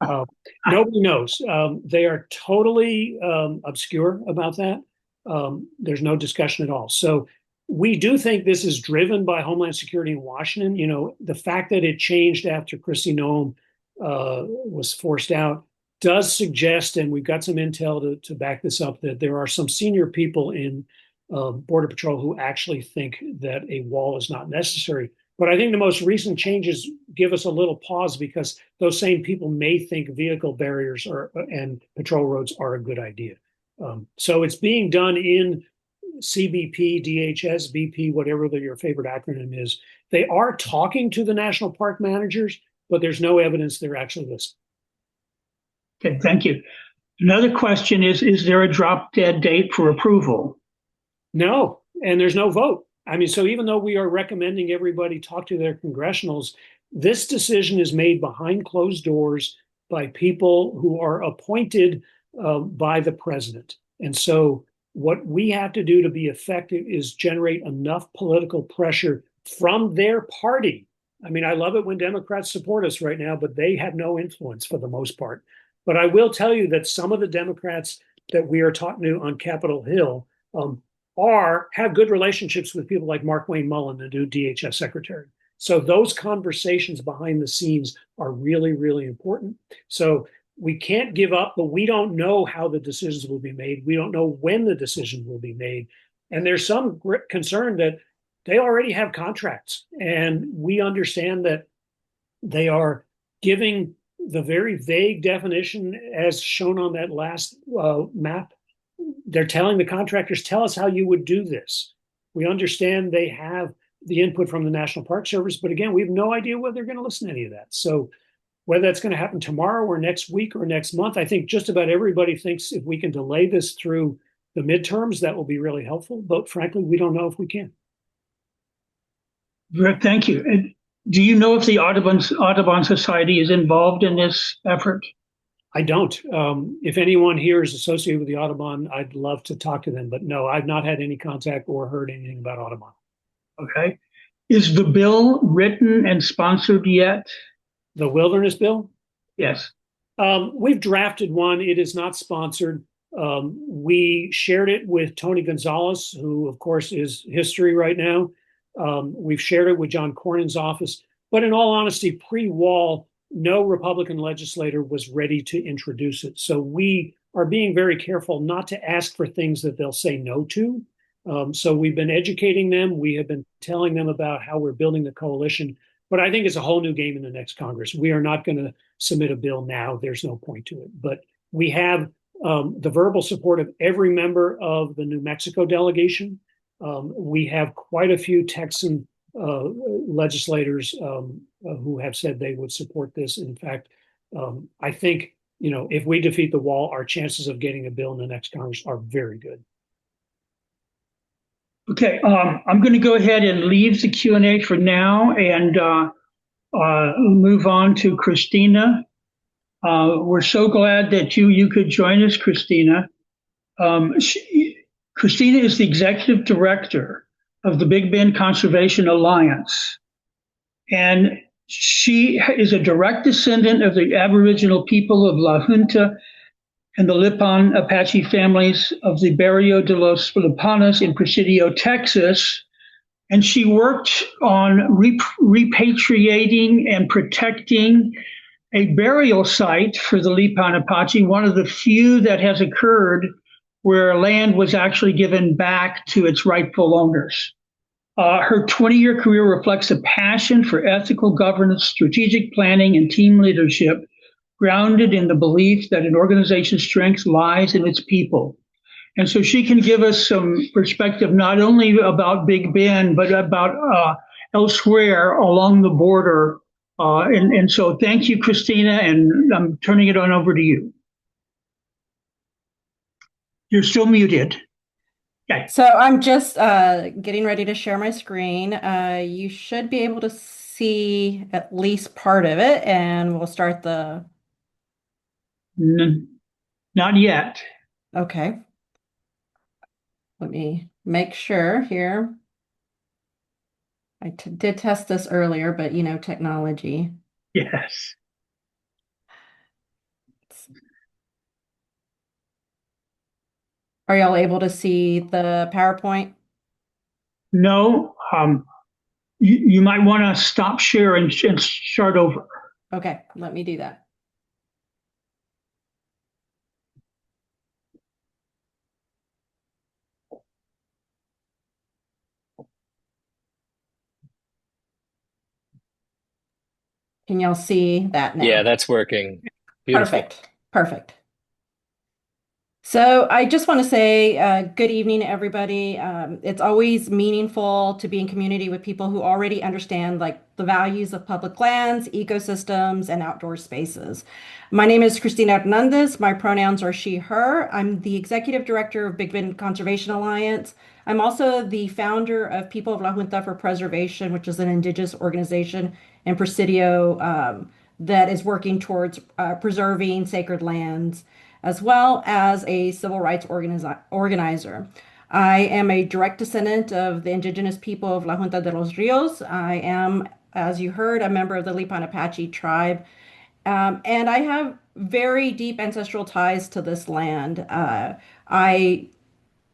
Nobody knows. They are totally obscure about that. There's no discussion at all. So we do think this is driven by Homeland Security in Washington. You know, the fact that it changed after Kristi Noem was forced out does suggest, and we've got some intel to back this up, that there are some senior people in Border Patrol who actually think that a wall is not necessary. But I think the most recent changes give us a little pause because those same people may think vehicle barriers and patrol roads are a good idea. So it's being done in CBP, DHS, BP, whatever your favorite acronym is. They are talking to the national park managers, but there's no evidence they're actually listening. Okay, thank you. Another question is there a drop dead date for approval? No, and there's no vote. I mean, so even though we are recommending everybody talk to their congressionals, this decision is made behind closed doors by people who are appointed by the president. And so what we have to do to be effective is generate enough political pressure from their party. I mean, I love it when Democrats support us right now, but they have no influence for the most part. But I will tell you that some of the Democrats that we are talking to on Capitol Hill have good relationships with people like Mark Wayne Mullen, the new DHS secretary. So those conversations behind the scenes are really, really important. So we can't give up, but we don't know how the decisions will be made. We don't know when the decision will be made. And there's some concern that they already have contracts. And we understand that they are giving the very vague definition as shown on that last map. They're telling the contractors, tell us how you would do this. We understand they have the input from the National Park Service, but again, we have no idea whether they're going to listen to any of that. So whether that's going to happen tomorrow or next week or next month, I think just about everybody thinks if we can delay this through the midterms, that will be really helpful. But frankly, we don't know if we can. Thank you. And do you know if the Audubon Society is involved in this effort? I don't. If anyone here is associated with the Audubon, I'd love to talk to them. But no, I've not had any contact or heard anything about Audubon. Okay. Is the bill written and sponsored yet? The wilderness bill? Yes. We've drafted one. It is not sponsored. We shared it with Tony Gonzalez, who, of course, is history right now. We've shared it with John Cornyn's office. But in all honesty, pre-wall, no Republican legislator was ready to introduce it. So we are being very careful not to ask for things that they'll say no to. So we've been educating them. We have been telling them about how we're building the coalition. But I think it's a whole new game in the next Congress. We are not going to submit a bill now. There's no point to it. But we have the verbal support of every member of the New Mexico delegation. We have quite a few Texan legislators who have said they would support this. In fact, I think, if we defeat the wall, our chances of getting a bill in the next Congress are very good. Okay, I'm going to go ahead and leave the Q&A for now and move on to Christina. We're so glad that you could join us, Christina. Christina is the executive director of the Big Bend Conservation Alliance, and she is a direct descendant of the Aboriginal people of La Junta and the Lipan Apache families of the Barrio de los Lipanos in Presidio, Texas. And she worked on repatriating and protecting a burial site for the Lipan Apache, one of the few that has occurred where land was actually given back to its rightful owners. Her 20-year career reflects a passion for ethical governance, strategic planning, and team leadership, grounded in the belief that an organization's strength lies in its people. And so she can give us some perspective, not only about Big Bend, but about elsewhere along the border. And so thank you, Christina, and I'm turning it on over to you. You're still muted. Okay. So I'm just getting ready to share my screen. You should be able to see at least part of it, and we'll start the... Not yet. Okay. Let me make sure here. did test this earlier, but technology. Yes. Are y'all able to see the PowerPoint? No, you might want to stop share and start over. Okay, let me do that. Can y'all see that now? Yeah, that's working. Beautiful. Perfect. Perfect. So I just want to say good evening, everybody. It's always meaningful to be in community with people who already understand like the values of public lands, ecosystems, and outdoor spaces. My name is Christina Hernandez. My pronouns are she, her. I'm the executive director of Big Bend Conservation Alliance. I'm also the founder of People of La Junta for Preservation, which is an indigenous organization in Presidio that is working towards preserving sacred lands, as well as a civil rights organizer. I am a direct descendant of the indigenous people of La Junta de los Rios. I am, as you heard, a member of the Lipan Apache tribe. And I have very deep ancestral ties to this land. I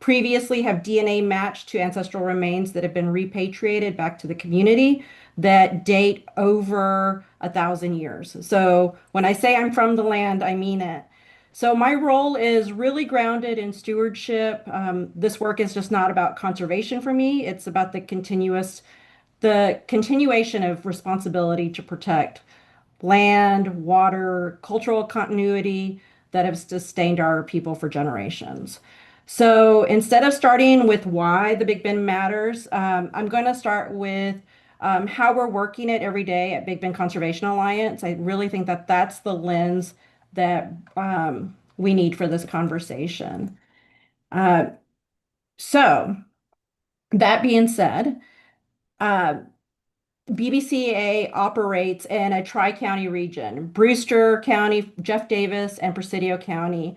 previously have DNA matched to ancestral remains that have been repatriated back to the community that date over 1,000 years. So when I say I'm from the land, I mean it. So my role is really grounded in stewardship. This work is just not about conservation for me. It's about the continuation of responsibility to protect land, water, cultural continuity that have sustained our people for generations. So instead of starting with why the Big Bend matters, I'm going to start with how we're working it every day at Big Bend Conservation Alliance. I really think that that's the lens that we need for this conversation. Uh, so that being said, uh, BBCA operates in a tri-county region, Brewster County, Jeff Davis, and Presidio County.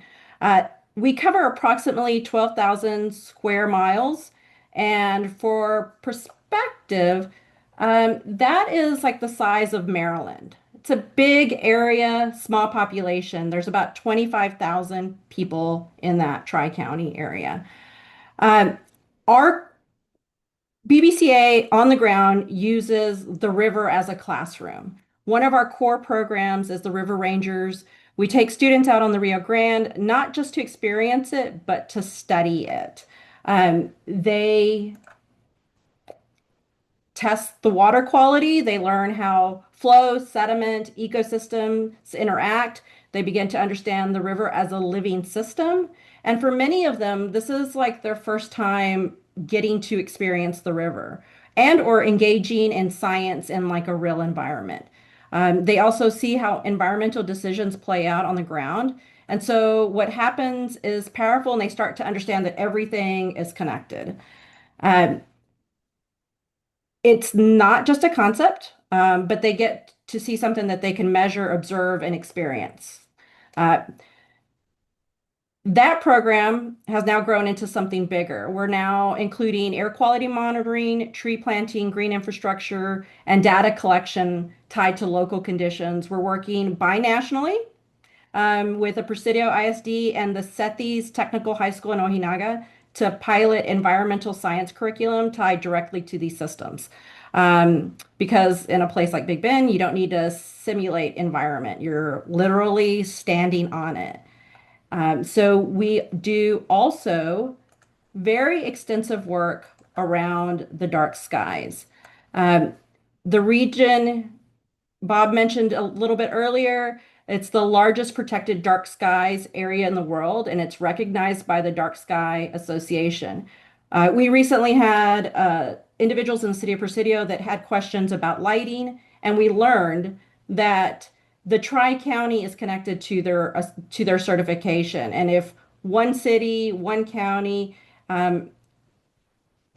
We cover approximately 12,000 square miles. And for perspective, that is like the size of Maryland. It's a big area, small population. There's about 25,000 people in that tri-county area. Our BBCA on the ground uses the river as a classroom. One of our core programs is the River Rangers. We take students out on the Rio Grande, not just to experience it, but to study it. They test the water quality. They learn how flow, sediment, ecosystems interact. They begin to understand the river as a living system. And for many of them, this is like their first time getting to experience the river and or engaging in science in like a real environment. They also see how environmental decisions play out on the ground. And so what happens is powerful, and they start to understand that everything is connected. Um, it's not just a concept, but they get to see something that they can measure, observe, and experience. Uh, that program has now grown into something bigger. We're now including air quality monitoring, tree planting, green infrastructure, and data collection tied to local conditions. We're working binationally with the Presidio ISD and the SETI's Technical High School in Ojinaga to pilot environmental science curriculum tied directly to these systems. Because in a place like Big Bend, you don't need to simulate environment. You're literally standing on it. So we do also very extensive work around the dark skies. The region Bob mentioned a little bit earlier, it's the largest protected dark skies area in the world, and it's recognized by the Dark Sky Association. We recently had individuals in the city of Presidio that had questions about lighting, and we learned that the Tri-County is connected to their certification. And if one city, one county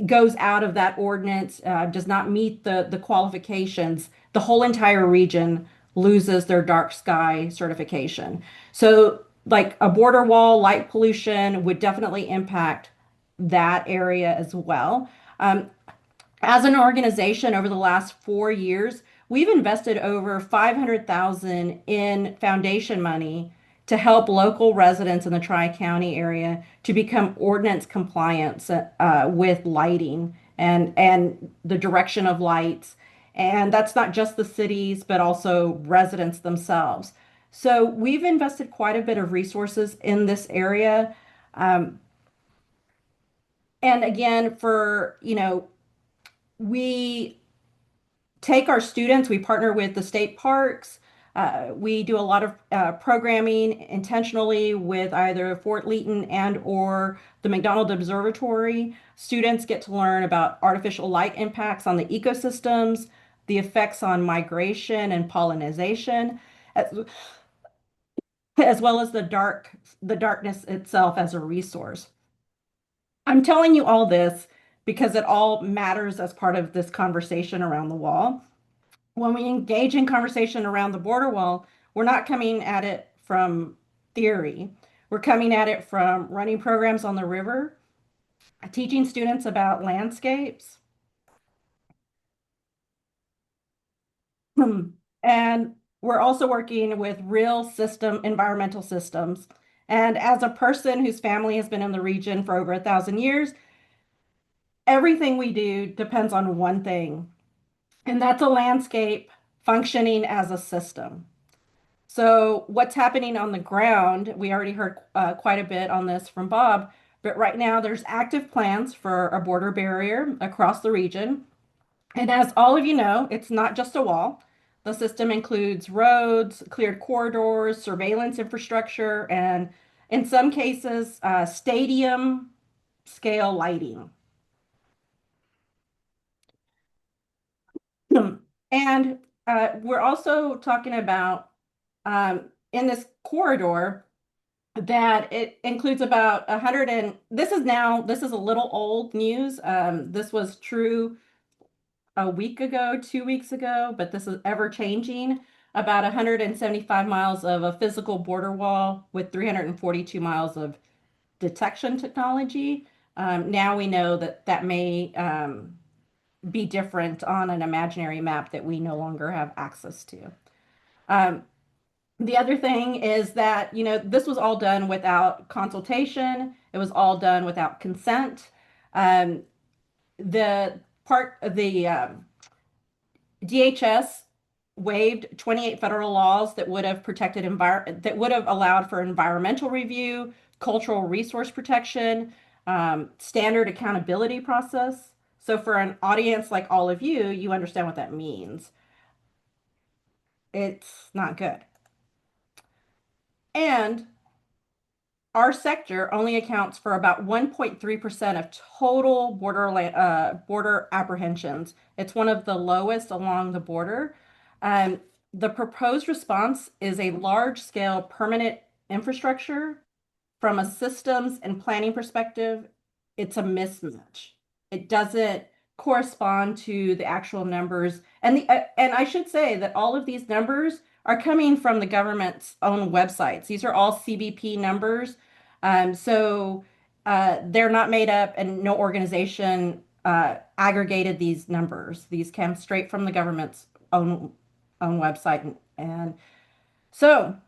goes out of that ordinance, does not meet the qualifications, the whole entire region loses their dark sky certification. So, like a border wall, light pollution would definitely impact that area as well. As an organization over the last 4 years, we've invested over 500,000 in foundation money to help local residents in the Tri-County area to become ordinance compliant with lighting and the direction of lights. And that's not just the cities, but also residents themselves. So we've invested quite a bit of resources in this area. Um, and again, we take our students, we partner with the state parks. We do a lot of programming intentionally with either Fort Leaton and or the McDonald Observatory. Students get to learn about artificial light impacts on the ecosystems, the effects on migration and pollination, as, as well as the darkness itself as a resource. I'm telling you all this because it all matters as part of this conversation around the wall. When we engage in conversation around the border wall, we're not coming at it from theory. We're coming at it from running programs on the river, teaching students about landscapes, and we're also working with environmental systems. And as a person whose family has been in the region for over 1,000 years, everything we do depends on one thing, and that's a landscape functioning as a system. So what's happening on the ground, we already heard quite a bit on this from Bob, but right now there's active plans for a border barrier across the region. And as all of you know, it's not just a wall. The system includes roads, cleared corridors, surveillance infrastructure, and in some cases, stadium scale lighting. And we're also talking about in this corridor that it includes about 100 and this is a little old news. This was true a week ago, 2 weeks ago, but this is ever changing. About 175 miles of a physical border wall with 342 miles of detection technology. Now we know that that may be different on an imaginary map that we no longer have access to. Um, the other thing is that, this was all done without consultation. It was all done without consent. Um, the DHS waived 28 federal laws that would have that would have allowed for environmental review, cultural resource protection, standard accountability process. So for an audience like all of you, you understand what that means. It's not good. And our sector only accounts for about 1.3% of total border apprehensions. It's one of the lowest along the border. The proposed response is a large-scale permanent infrastructure. From a systems and planning perspective, it's a mismatch. It doesn't correspond to the actual numbers. And I should say that all of these numbers are coming from the government's own websites. These are all CBP numbers. They're not made up, and no organization aggregated these numbers. These came straight from the government's own website. And so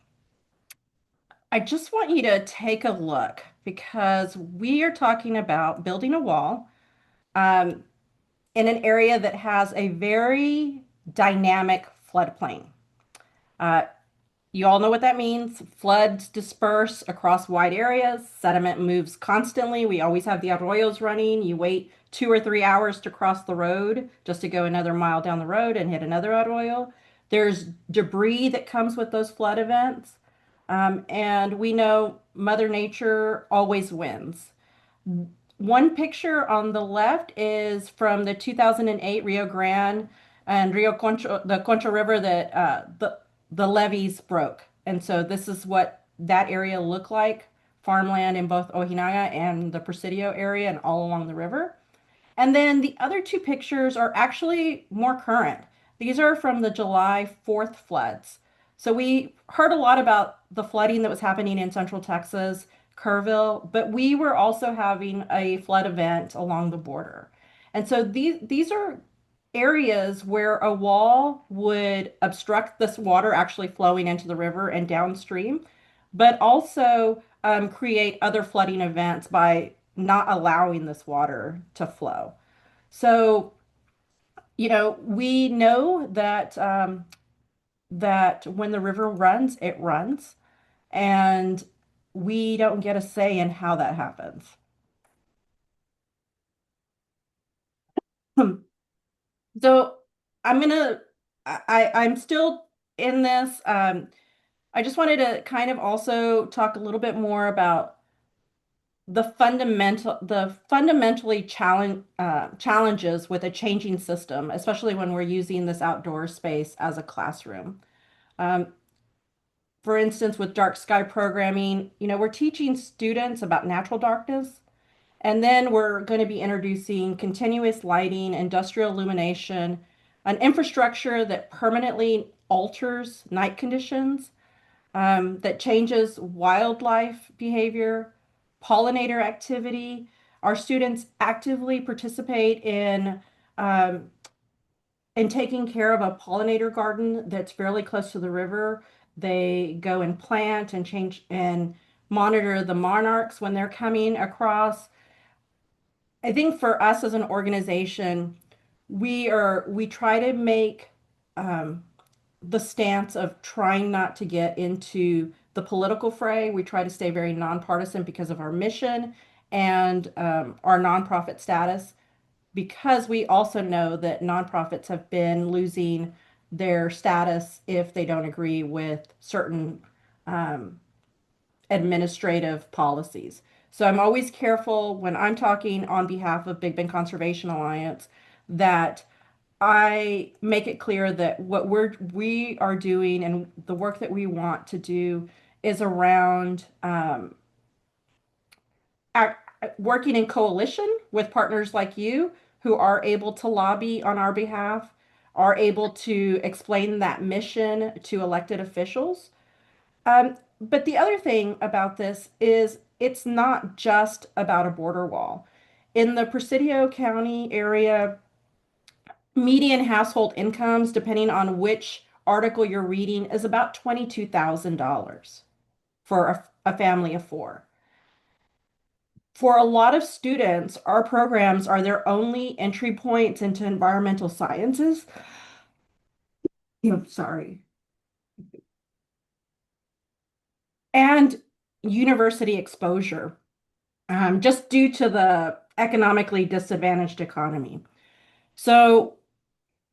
I just want you to take a look because we are talking about building a wall in an area that has a very dynamic floodplain. You all know what that means. Floods disperse across wide areas. Sediment moves constantly. We always have the arroyos running. You wait 2 or 3 hours to cross the road just to go another mile down the road and hit another arroyo. There's debris that comes with those flood events. And we know Mother Nature always wins. One picture on the left is from the 2008 Rio Grande and the Concho River that the levees broke. And so this is what that area looked like, farmland in both Ojinaga and the Presidio area and all along the river. And then the other two pictures are actually more current. These are from the July 4th floods. So we heard a lot about the flooding that was happening in Central Texas, Kerrville, but we were also having a flood event along the border. And so these are areas where a wall would obstruct this water actually flowing into the river and downstream, but also create other flooding events by not allowing this water to flow. So, we know that when the river runs, it runs, and we don't get a say in how that happens. So I'm gonna, I'm still in this. I just wanted to kind of also talk a little bit more about the fundamentally challenges with a changing system, especially when we're using this outdoor space as a classroom. Um, for instance, with dark sky programming, we're teaching students about natural darkness, and then we're going to be introducing continuous lighting, industrial illumination, an infrastructure that permanently alters night conditions, that changes wildlife behavior, pollinator activity. Our students actively participate um, in taking care of a pollinator garden that's fairly close to the river. They go and plant and change and monitor the monarchs when they're coming across. I think for us as an organization, we try to make um, the stance of trying not to get into the political fray. We try to stay very nonpartisan because of our mission and our nonprofit status, because we also know that nonprofits have been losing their status if they don't agree with certain um, administrative policies. So I'm always careful when I'm talking on behalf of Big Bend Conservation Alliance that I make it clear that what we are doing and the work that we want to do is around ac working in coalition with partners like you who are able to lobby on our behalf, are able to explain that mission to elected officials. But the other thing about this is it's not just about a border wall. In the Presidio County area, median household incomes, depending on which article you're reading, is about $22,000 for a family of four. For a lot of students, our programs are their only entry points into environmental sciences. Sorry. And university exposure, just due to the economically disadvantaged economy. So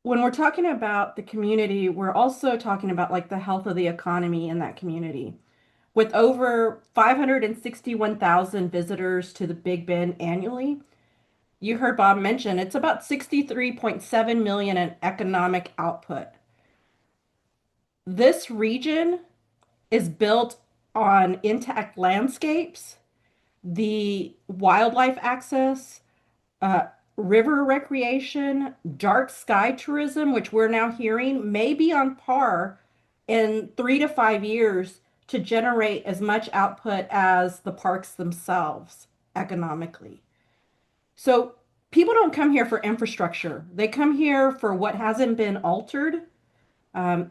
when we're talking about the community, we're also talking about like the health of the economy in that community. With over 561,000 visitors to the Big Bend annually, you heard Bob mention it's about 63.7 million in economic output. This region is built on intact landscapes, the wildlife access, uh, river recreation, dark sky tourism, which we're now hearing may be on par in 3 to 5 years to generate as much output as the parks themselves economically. So people don't come here for infrastructure. They come here for what hasn't been altered.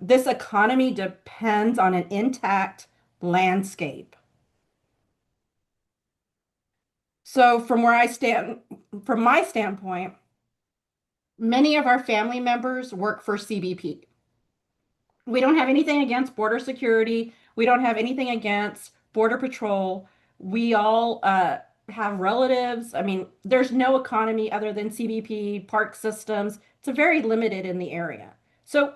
This economy depends on an intact landscape. So from where I stand, from my standpoint, many of our family members work for CBP. We don't have anything against border security. We don't have anything against border patrol. We all have relatives. I mean, there's no economy other than CBP, park systems. It's a very limited in the area. So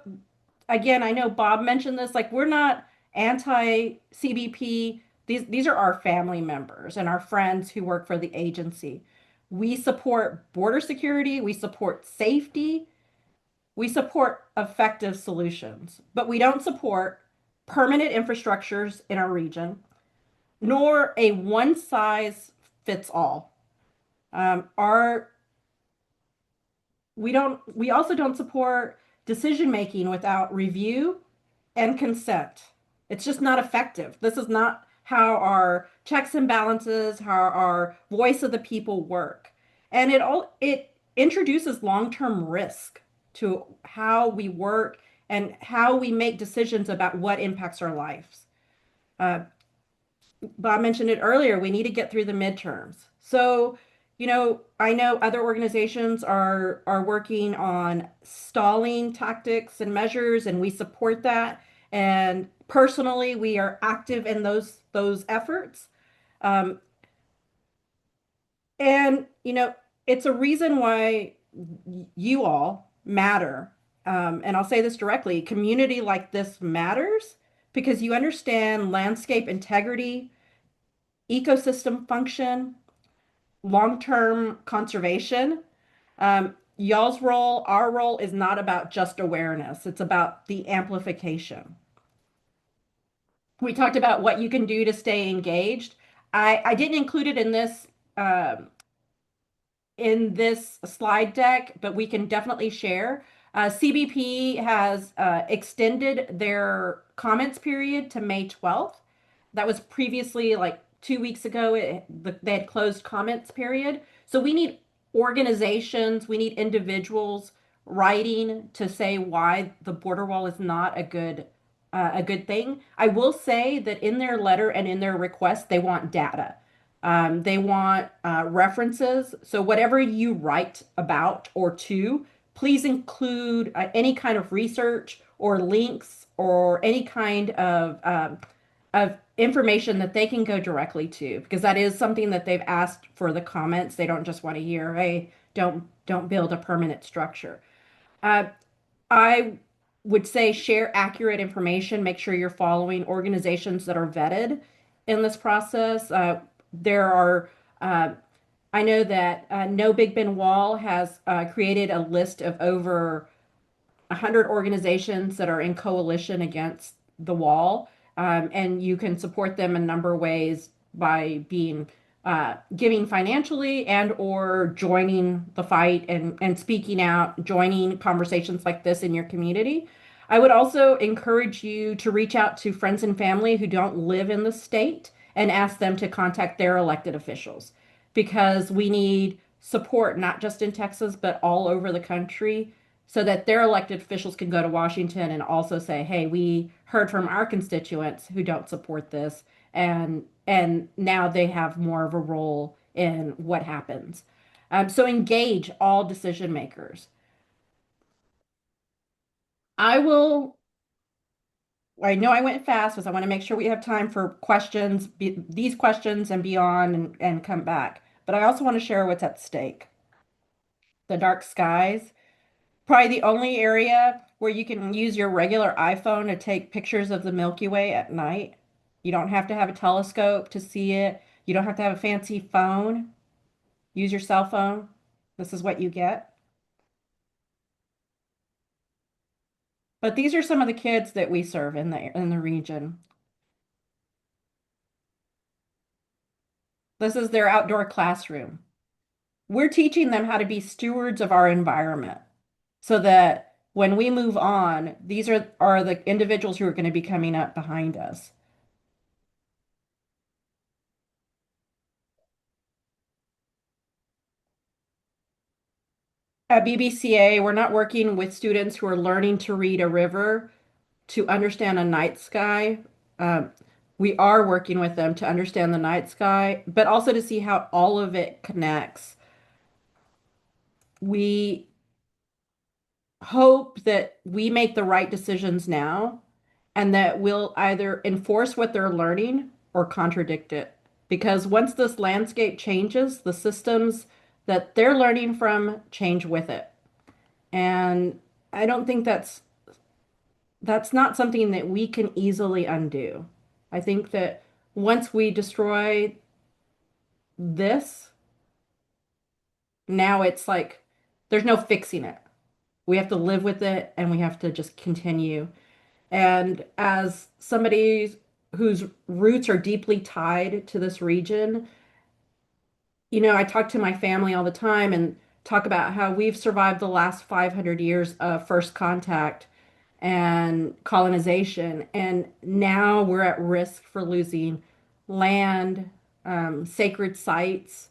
again, I know Bob mentioned this, like we're not anti-CBP. These are our family members and our friends who work for the agency. We support border security, we support safety, we support effective solutions, but we don't support permanent infrastructures in our region, nor a one size fits all. Our we also don't support decision making without review and consent. It's just not effective. This is not how our checks and balances, how our voice of the people work. And introduces long-term risk to how we work and how we make decisions about what impacts our lives. Uh, Bob mentioned it earlier, we need to get through the midterms. So, I know other organizations are working on stalling tactics and measures, and we support that. And personally, we are active in those efforts. Um, and it's a reason why you all matter. And I'll say this directly, community like this matters because you understand landscape integrity, ecosystem function, long-term conservation. Y'all's role, our role is not about just awareness. It's about the amplification. We talked about what you can do to stay engaged. I didn't include it um, in this slide deck, but we can definitely share. CBP has extended their comments period to May 12th. That was previously like 2 weeks ago. They had closed comments period. So we need organizations, we need individuals writing to say why the border wall is not a good thing. I will say that in their letter and in their request, they want data. They want references. So whatever you write about or to, please include any kind of research or links or any kind of information that they can go directly to, because that is something that they've asked for the comments. They don't just want to hear, "Hey, don't build a permanent structure." Uh, I would say share accurate information. Make sure you're following organizations that are vetted in this process. There are, uh, I know that No Big Ben Wall has created a list of over 100 organizations that are in coalition against the wall. And you can support them in a number of ways by being giving financially and or joining the fight and speaking out, joining conversations like this in your community. I would also encourage you to reach out to friends and family who don't live in the state and ask them to contact their elected officials because we need support not just in Texas but all over the country so that their elected officials can go to Washington and also say, "Hey, we heard from our constituents who don't support this, and now they have more of a role in what happens." So engage all decision makers. I will. I know I went fast because I want to make sure we have time for questions, these questions and beyond, and come back. But I also want to share what's at stake. The dark skies. Probably the only area where you can use your regular iPhone to take pictures of the Milky Way at night. You don't have to have a telescope to see it. You don't have to have a fancy phone. Use your cell phone. This is what you get. But these are some of the kids that we serve in the region. This is their outdoor classroom. We're teaching them how to be stewards of our environment so that when we move on, these are the individuals who are going to be coming up behind us. At BBCA, we're not working with students who are learning to read a river to understand a night sky. Um, we are working with them to understand the night sky, but also to see how all of it connects. We hope that we make the right decisions now and that we'll either enforce what they're learning or contradict it. Because once this landscape changes, the systems that they're learning from change with it. And I don't think that's not something that we can easily undo. I think that once we destroy this, now it's like there's no fixing it. We have to live with it and we have to just continue. And as somebody whose roots are deeply tied to this region, I talk to my family all the time and talk about how we've survived the last 500 years of first contact and colonization. And now we're at risk for losing land, sacred sites,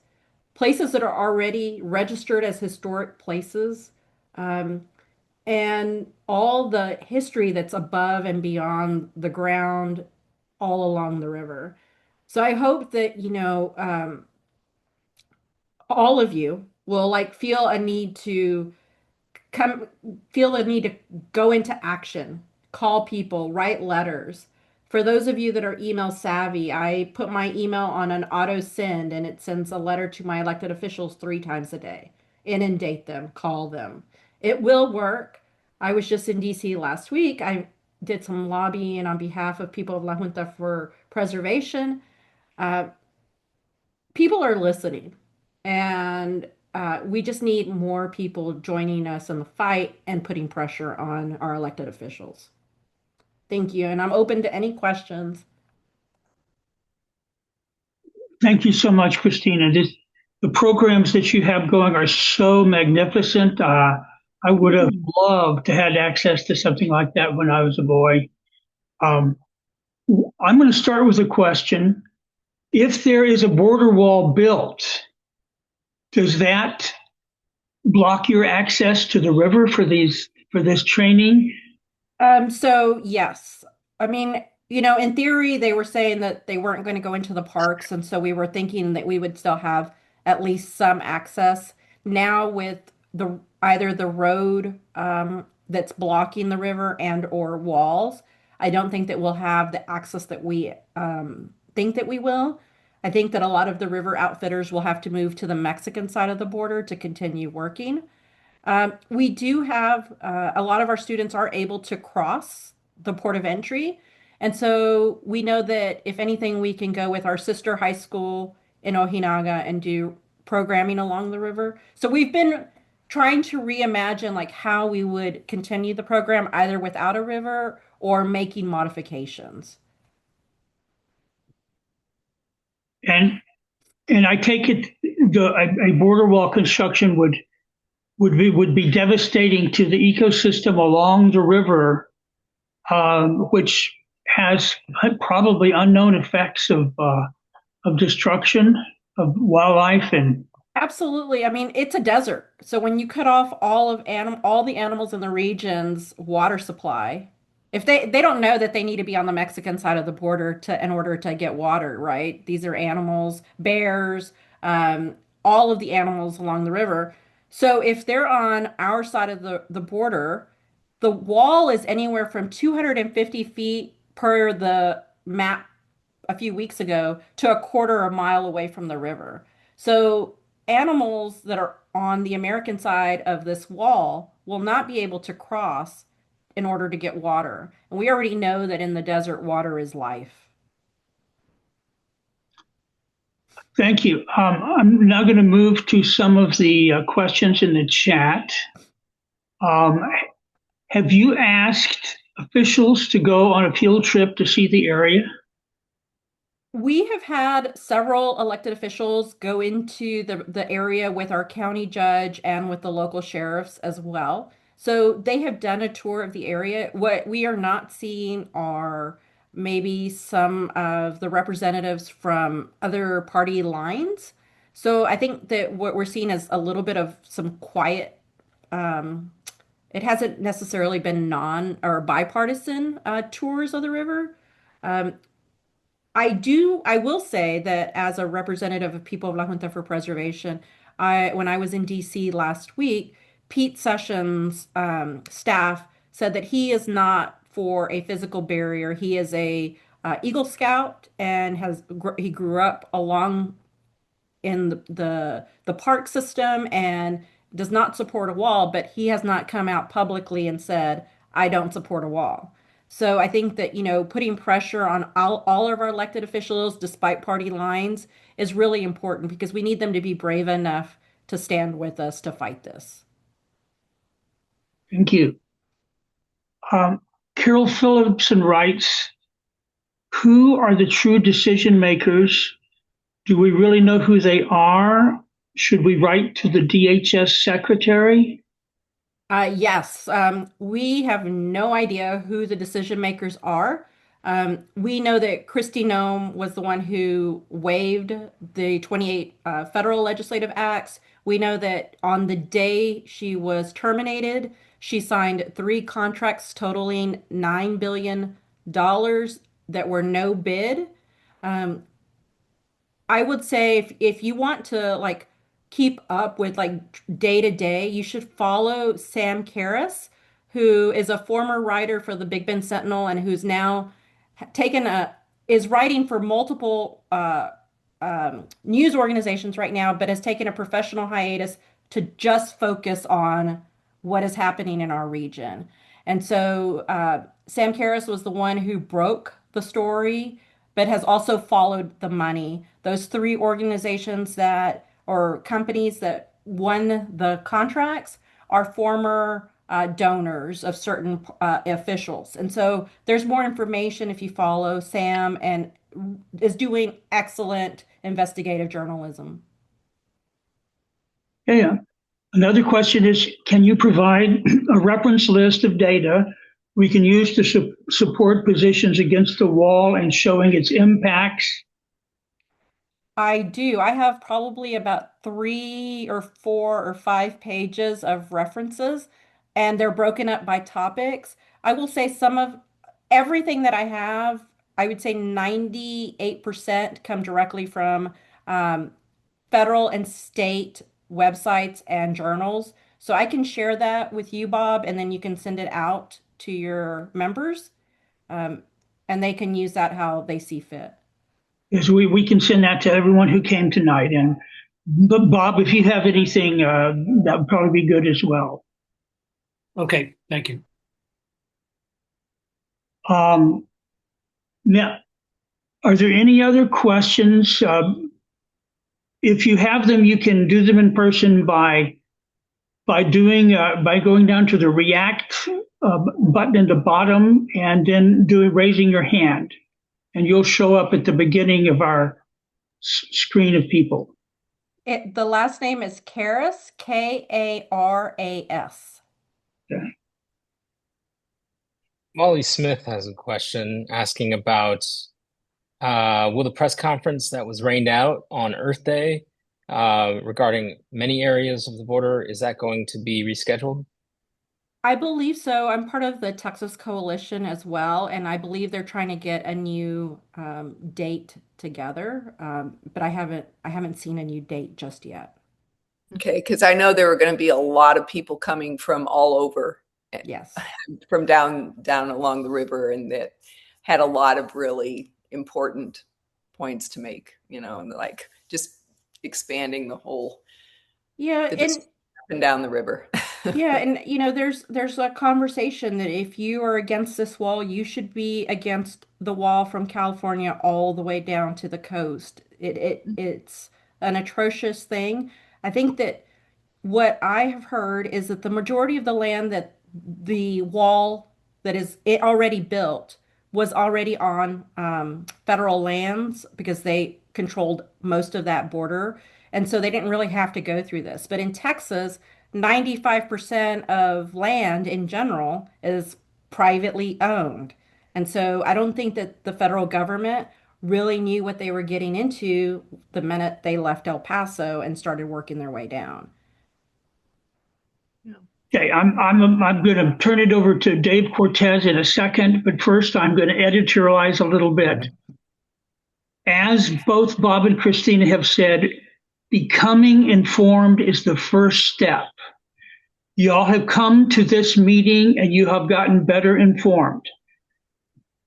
places that are already registered as historic places, um, and all the history that's above and beyond the ground all along the river. So I hope that, all of you will like come feel a need to go into action, call people, write letters. For those of you that are email savvy, I put my email on an auto send and it sends a letter to my elected officials 3 times a day. Inundate them, call them. It will work. I was just in DC last week. I did some lobbying on behalf of people of La Junta for preservation. Uh, People are listening, and we just need more people joining us in the fight and putting pressure on our elected officials. Thank you, and I'm open to any questions. Thank you so much, Christina. The programs that you have going are so magnificent. I would have loved to had access to something like that when I was a boy. Um, I'm going to start with a question. If there is a border wall built, does that block your access to the river for this training? So yes, I mean, in theory, they were saying that they weren't going to go into the parks, and so we were thinking that we would still have at least some access. Now with either the road that's blocking the river and or walls, I don't think that we'll have the access that we think that we will. I think that a lot of the river outfitters will have to move to the Mexican side of the border to continue working. We do have a lot of our students are able to cross the port of entry. And so we know that if anything, we can go with our sister high school in Ojinaga and do programming along the river. So we've been trying to reimagine like how we would continue the program either without a river or making modifications. And I take it a border wall construction would be devastating to the ecosystem along the river, which has probably unknown effects of destruction of wildlife and. Absolutely. I mean, it's a desert. So when you cut off all the animals in the region's water supply, if they don't know that they need to be on the Mexican side of the border in order to get water, right? These are animals, bears, all of the animals along the river. So if they're on our side of the border, the wall is anywhere from 250 feet per the map a few weeks ago to a quarter of a mile away from the river. So animals that are on the American side of this wall will not be able to cross in order to get water. And we already know that in the desert, water is life. Thank you. I'm now going to move to some of the questions in the chat. Have you asked officials to go on a field trip to see the area? We have had several elected officials go into the area with our county judge and with the local sheriffs as well. So they have done a tour of the area. What we are not seeing are maybe some of the representatives from other party lines. So I think that what we're seeing is a little bit of some quiet. It hasn't necessarily been non or bipartisan tours of the river. Um, I will say that as a representative of people of La Junta for Preservation, when I was in DC last week, Pete Sessions' staff said that he is not for a physical barrier. He is a Eagle Scout and he grew up along in the park system and does not support a wall, but he has not come out publicly and said, I don't support a wall. So I think that, putting pressure on all of our elected officials, despite party lines, is really important because we need them to be brave enough to stand with us to fight this. Thank you. Carol Phillipson writes, who are the true decision makers? Do we really know who they are? Should we write to the DHS secretary? Yes, we have no idea who the decision makers are. We know that Kristi Noem was the one who waived the 28 federal legislative acts. We know that on the day she was terminated, she signed 3 contracts totaling $9 billion that were no bid. Um, I would say if you want to like keep up with like day to day, you should follow Sam Karras, who is a former writer for the Big Bend Sentinel and who's now taken a is writing for multiple news organizations right now, but has taken a professional hiatus to just focus on what is happening in our region. And so Sam Karras was the one who broke the story, but has also followed the money. Those 3 organizations that or companies that won the contracts are former donors of certain officials. And so there's more information if you follow Sam and is doing excellent investigative journalism. Yeah. Another question is, can you provide a reference list of data we can use to support positions against the wall and showing its impacts? I do. I have probably about 3 or 4 or 5 pages of references, and they're broken up by topics. I will say some of everything that I have, I would say 98% come directly from um, federal and state websites and journals. So I can share that with you, Bob, and then you can send it out to your members, um, and they can use that how they see fit. Yes, we can send that to everyone who came tonight. And but Bob, if you have anything, that would probably be good as well. Okay, thank you. Now, are there any other questions? If you have them, you can do them in person by going down to the React button in the bottom and then raising your hand, and you'll show up at the beginning of our screen of people. The last name is Karras, Karas. Okay. Molly Smith has a question asking about will the press conference that was rained out on Earth Day regarding many areas of the border, is that going to be rescheduled? I believe so. I'm part of the Texas Coalition as well, and I believe they're trying to get a new date together, but I haven't seen a new date just yet. Okay, because I know there were going to be a lot of people coming from all over, Yes, from down along the river, and that had a lot of really important points to make, and like just expanding the whole yeah, up and down the river. yeah, and there's a conversation that if you are against this wall, you should be against the wall from California all the way down to the coast. It's an atrocious thing. I think that what I have heard is that the majority of the land that the wall that is it already built was already on federal lands because they controlled most of that border. And so they didn't really have to go through this. But in Texas, 95% of land in general is privately owned. And so I don't think that the federal government really knew what they were getting into the minute they left El Paso and started working their way down. Okay, I'm going to turn it over to Dave Cortez in a second, but first I'm going to editorialize a little bit. As both Bob and Christina have said, becoming informed is the first step. You all have come to this meeting and you have gotten better informed.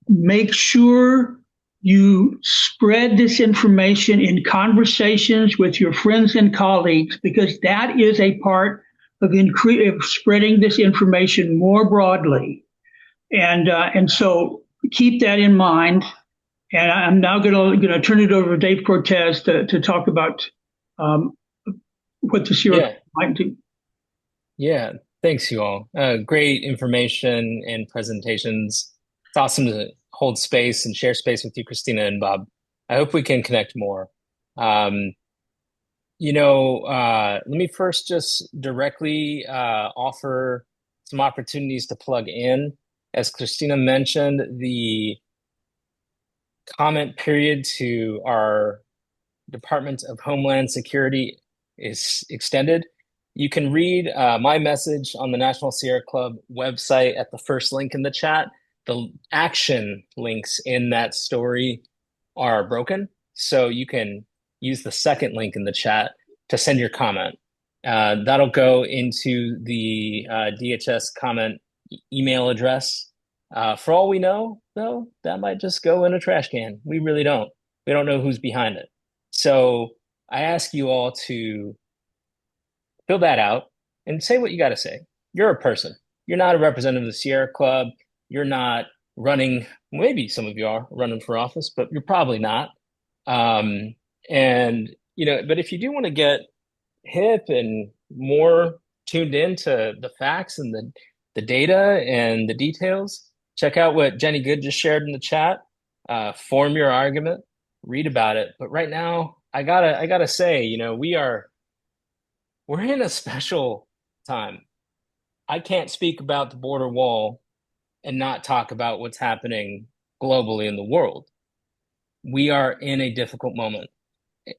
Make sure you spread this information in conversations with your friends and colleagues, because that is a part of spreading this information more broadly. And so keep that in mind. And I'm now going to turn it over to Dave Cortez to talk about what the Sierra might do. Yeah, thanks you all. Great information and presentations. It's awesome to hold space and share space with you, Christina and Bob. I hope we can connect more. Let me first just directly offer some opportunities to plug in. As Christina mentioned, the comment period to our Department of Homeland Security is extended. You can read my message on the National Sierra Club website at the first link in the chat. The action links in that story are broken, so you can use the second link in the chat to send your comment. That'll go into the DHS comment email address. For all we know, though, that might just go in a trash can. We really don't. We don't know who's behind it. So I ask you all to fill that out and say what you got to say. You're a person. You're not a representative of the Sierra Club. You're not running, maybe some of you are running for office, but you're probably not. And, but if you do want to get hip and more tuned into the facts and the data and the details, check out what Jenny Good just shared in the chat. Form your argument, read about it. But right now, I gotta say, we're in a special time. I can't speak about the border wall and not talk about what's happening globally in the world. We are in a difficult moment,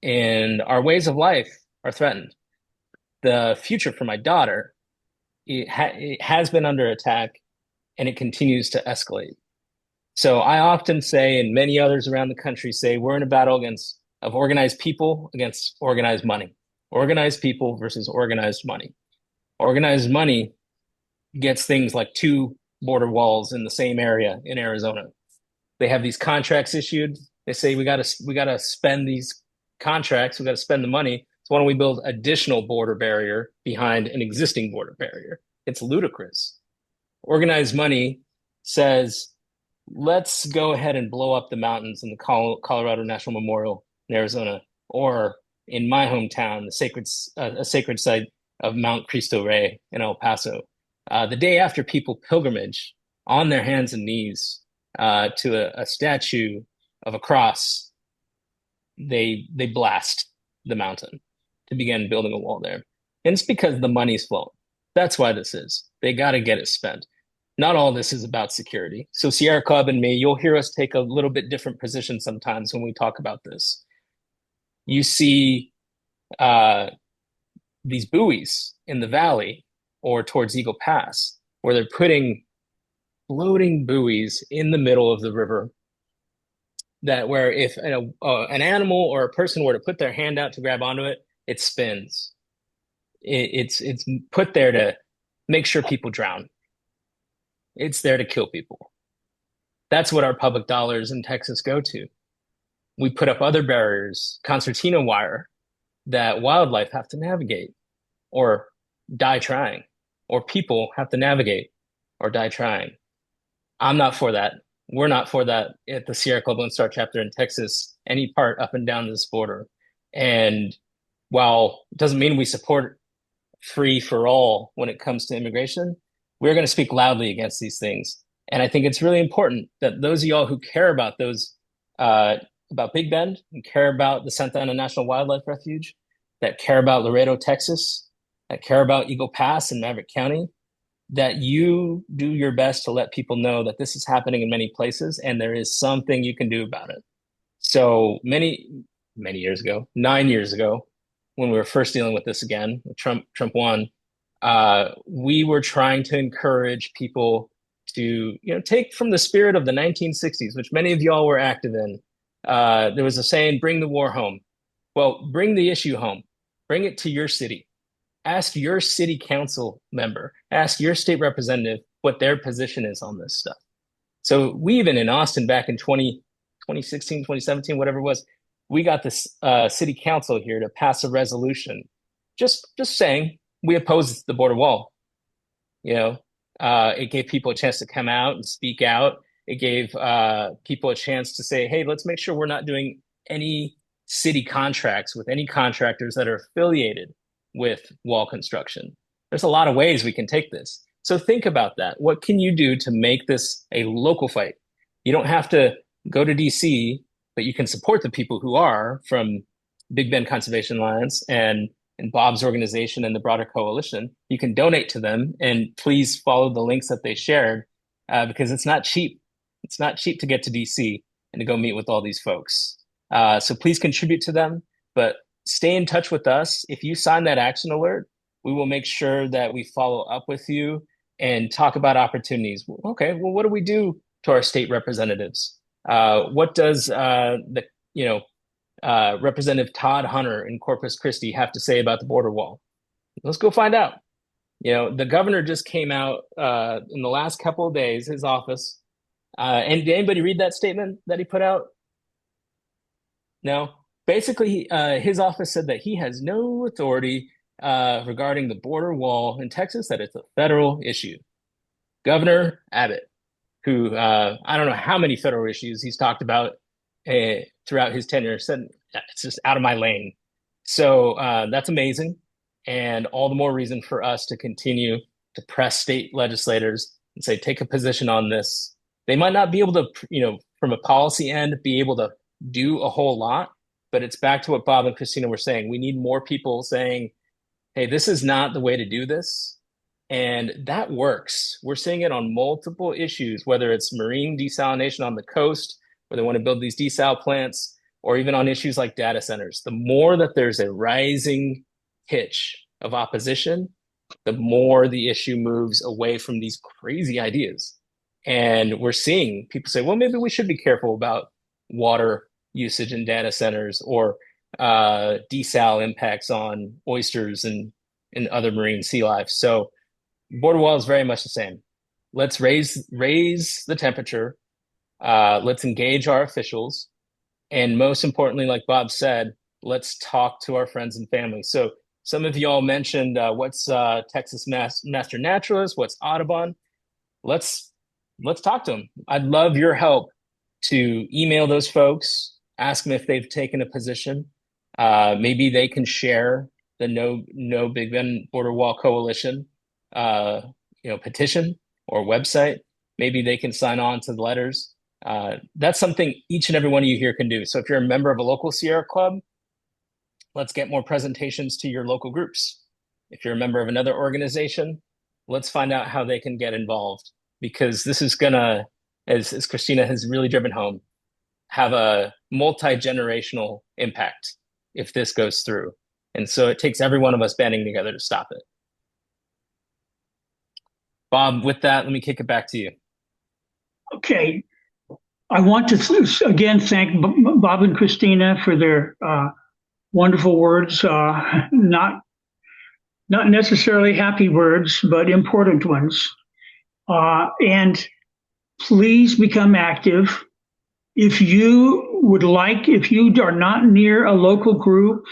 and our ways of life are threatened. The future for my daughter, it has been under attack, and it continues to escalate. So I often say, and many others around the country say, we're in a battle of organized people against organized money. Organized people versus organized money. Organized money gets things like 2 border walls in the same area in Arizona. They have these contracts issued. They say we gotta spend these contracts. We gotta spend the money. So why don't we build additional border barrier behind an existing border barrier? It's ludicrous. Organized money says, let's go ahead and blow up the mountains in the Colorado National Memorial in Arizona, or in my hometown, a sacred site of Mount Cristo Rey in El Paso. The day after people pilgrimage on their hands and knees to a statue of a cross, they blast the mountain to begin building a wall there. And it's because the money's flowing. That's why this is. They got to get it spent. Not all this is about security. So Sierra Club and me, you'll hear us take a little bit different position sometimes when we talk about this. You see these buoys in the valley or towards Eagle Pass, where they're putting floating buoys in the middle of the river that where if an animal or a person were to put their hand out to grab onto it, it spins. It's put there to make sure people drown. It's there to kill people. That's what our public dollars in Texas go to. We put up other barriers, concertina wire, that wildlife have to navigate or die trying, or people have to navigate or die trying. I'm not for that. We're not for that at the Sierra Club Lone Star chapter in Texas, any part up and down this border. And while it doesn't mean we support free for all when it comes to immigration, we're going to speak loudly against these things. And I think it's really important that those of y'all who care about those, about Big Bend and care about the Santa Ana National Wildlife Refuge, that care about Laredo, Texas, that care about Eagle Pass and Maverick County, that you do your best to let people know that this is happening in many places and there is something you can do about it. So many years ago, 9 years ago, when we were first dealing with this again, Trump won, we were trying to encourage people to, take from the spirit of the 1960s, which many of y'all were active in. There was a saying, bring the war home. Well, bring the issue home. Bring it to your city. Ask your city council member, ask your state representative what their position is on this stuff. So we even in Austin back in 2016, 2017, whatever it was, we got this city council here to pass a resolution just saying we oppose the border wall. It gave people a chance to come out and speak out. It gave people a chance to say, hey, let's make sure we're not doing any city contracts with any contractors that are affiliated with wall construction. There's a lot of ways we can take this. So think about that. What can you do to make this a local fight? You don't have to go to DC, but you can support the people who are from Big Bend Conservation Alliance and Bob's organization and the broader coalition. You can donate to them, and please follow the links that they shared because it's not cheap. It's not cheap to get to DC. and to go meet with all these folks. So please contribute to them, but stay in touch with us. If you sign that action alert, we will make sure that we follow up with you and talk about opportunities. Okay, well, what do we do to our state representatives? What does Representative Todd Hunter in Corpus Christi have to say about the border wall? Let's go find out. The governor just came out in the last couple of days, his office. And did anybody read that statement that he put out? No. Basically, his office said that he has no authority regarding the border wall in Texas, that it's a federal issue. Governor Abbott, who I don't know how many federal issues he's talked about throughout his tenure, said it's just out of my lane. So that's amazing. And all the more reason for us to continue to press state legislators and say, take a position on this. They might not be able to, from a policy end, be able to do a whole lot, but it's back to what Bob and Christina were saying. We need more people saying, hey, this is not the way to do this. And that works. We're seeing it on multiple issues, whether it's marine desalination on the coast, where they want to build these desal plants, or even on issues like data centers. The more that there's a rising pitch of opposition, the more the issue moves away from these crazy ideas. And we're seeing people say, well, maybe we should be careful about water usage in data centers, or desal impacts on oysters and other marine sea life. So border wall is very much the same. Let's raise the temperature. Let's engage our officials. And most importantly, like Bob said, let's talk to our friends and family. So some of y'all mentioned what's Texas Master Naturalist, what's Audubon. Let's talk to them. I'd love your help to email those folks, ask them if they've taken a position. Maybe they can share the No Big Bend Border Wall Coalition petition or website. Maybe they can sign on to the letters. That's something each and every one of you here can do. So if you're a member of a local Sierra Club, let's get more presentations to your local groups. If you're a member of another organization, let's find out how they can get involved, because this is gonna, as Christina has really driven home, have a multi-generational impact if this goes through. And so it takes every one of us banding together to stop it. Bob, with that, let me kick it back to you. Okay. I want to again thank Bob and Christina for their wonderful words, not necessarily happy words, but important ones. And please become active. If you are not near a local group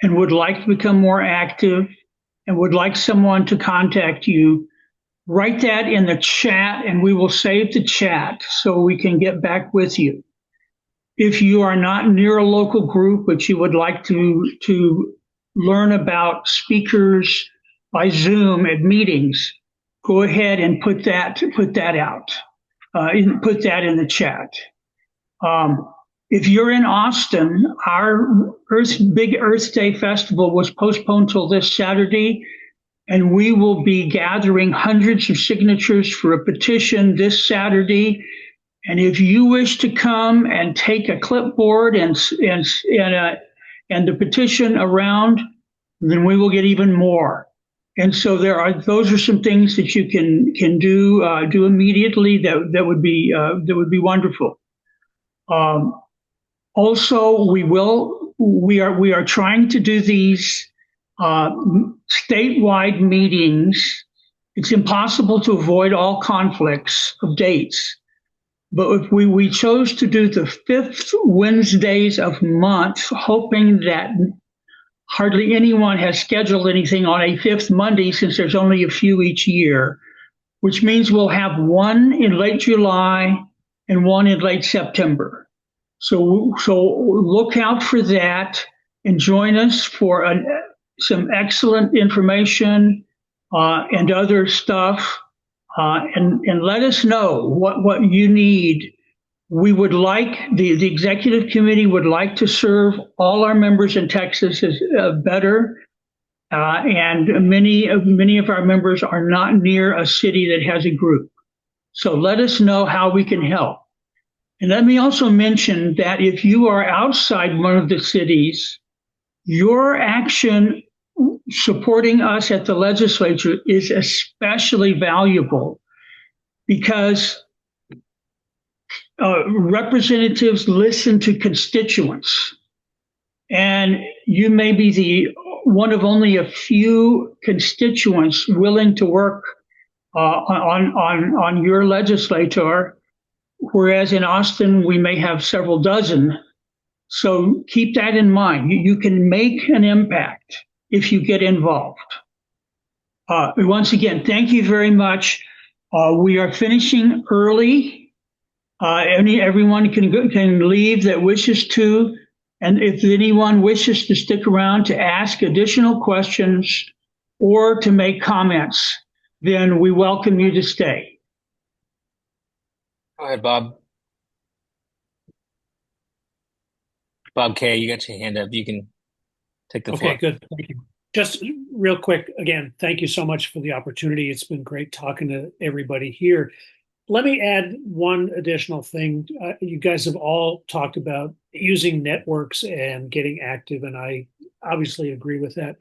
and would like to become more active and would like someone to contact you, write that in the chat and we will save the chat so we can get back with you. If you are not near a local group, but you would like to learn about speakers by Zoom at meetings, go ahead and put that out. Put that in the chat. If you're in Austin, our big Earth Day festival was postponed till this Saturday, and we will be gathering hundreds of signatures for a petition this Saturday. And if you wish to come and take a clipboard and the petition around, then we will get even more. And so those are some things that you can do immediately that would be wonderful. Also, we are trying to do these statewide meetings. It's impossible to avoid all conflicts of dates. But if we chose to do the 5th Wednesdays of month, hoping that hardly anyone has scheduled anything on a 5th Monday, since there's only a few each year, which means we'll have one in late July and one in late September. So look out for that and join us for some excellent information and other stuff. And let us know what you need. We would like, the executive committee would like to serve all our members in Texas better. And many of our members are not near a city that has a group. So let us know how we can help. And let me also mention that if you are outside one of the cities, your action supporting us at the legislature is especially valuable because representatives listen to constituents. And you may be the one of only a few constituents willing to work on your legislator, whereas in Austin we may have several dozen. So keep that in mind. You can make an impact if you get involved. Once again, thank you very much. We are finishing early. Everyone can leave that wishes to. And if anyone wishes to stick around to ask additional questions or to make comments, then we welcome you to stay. Go ahead, Bob. Bob K, you got your hand up. You can take the floor. Okay, good. Thank you. Just real quick, again, thank you so much for the opportunity. It's been great talking to everybody here. Let me add one additional thing. You guys have all talked about using networks and getting active, and I obviously agree with that.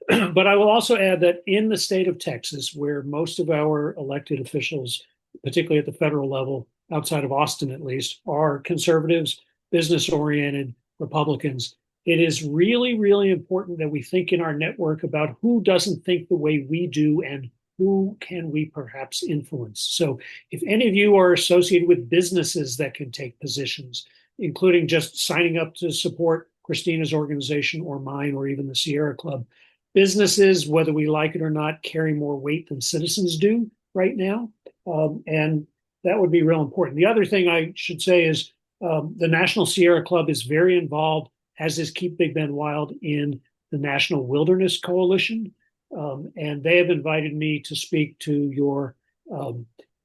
But I will also add that in the state of Texas, where most of our elected officials, particularly at the federal level, outside of Austin at least, are conservatives, business-oriented Republicans, it is really, really important that we think in our network about who doesn't think the way we do and who can we perhaps influence. So if any of you are associated with businesses that can take positions, including just signing up to support Christina's organization or mine or even the Sierra Club, businesses, whether we like it or not, carry more weight than citizens do right now. And that would be real important. The other thing I should say is the National Sierra Club is very involved, as is Keep Big Bend Wild, in the National Wilderness Coalition. And they have invited me to speak to your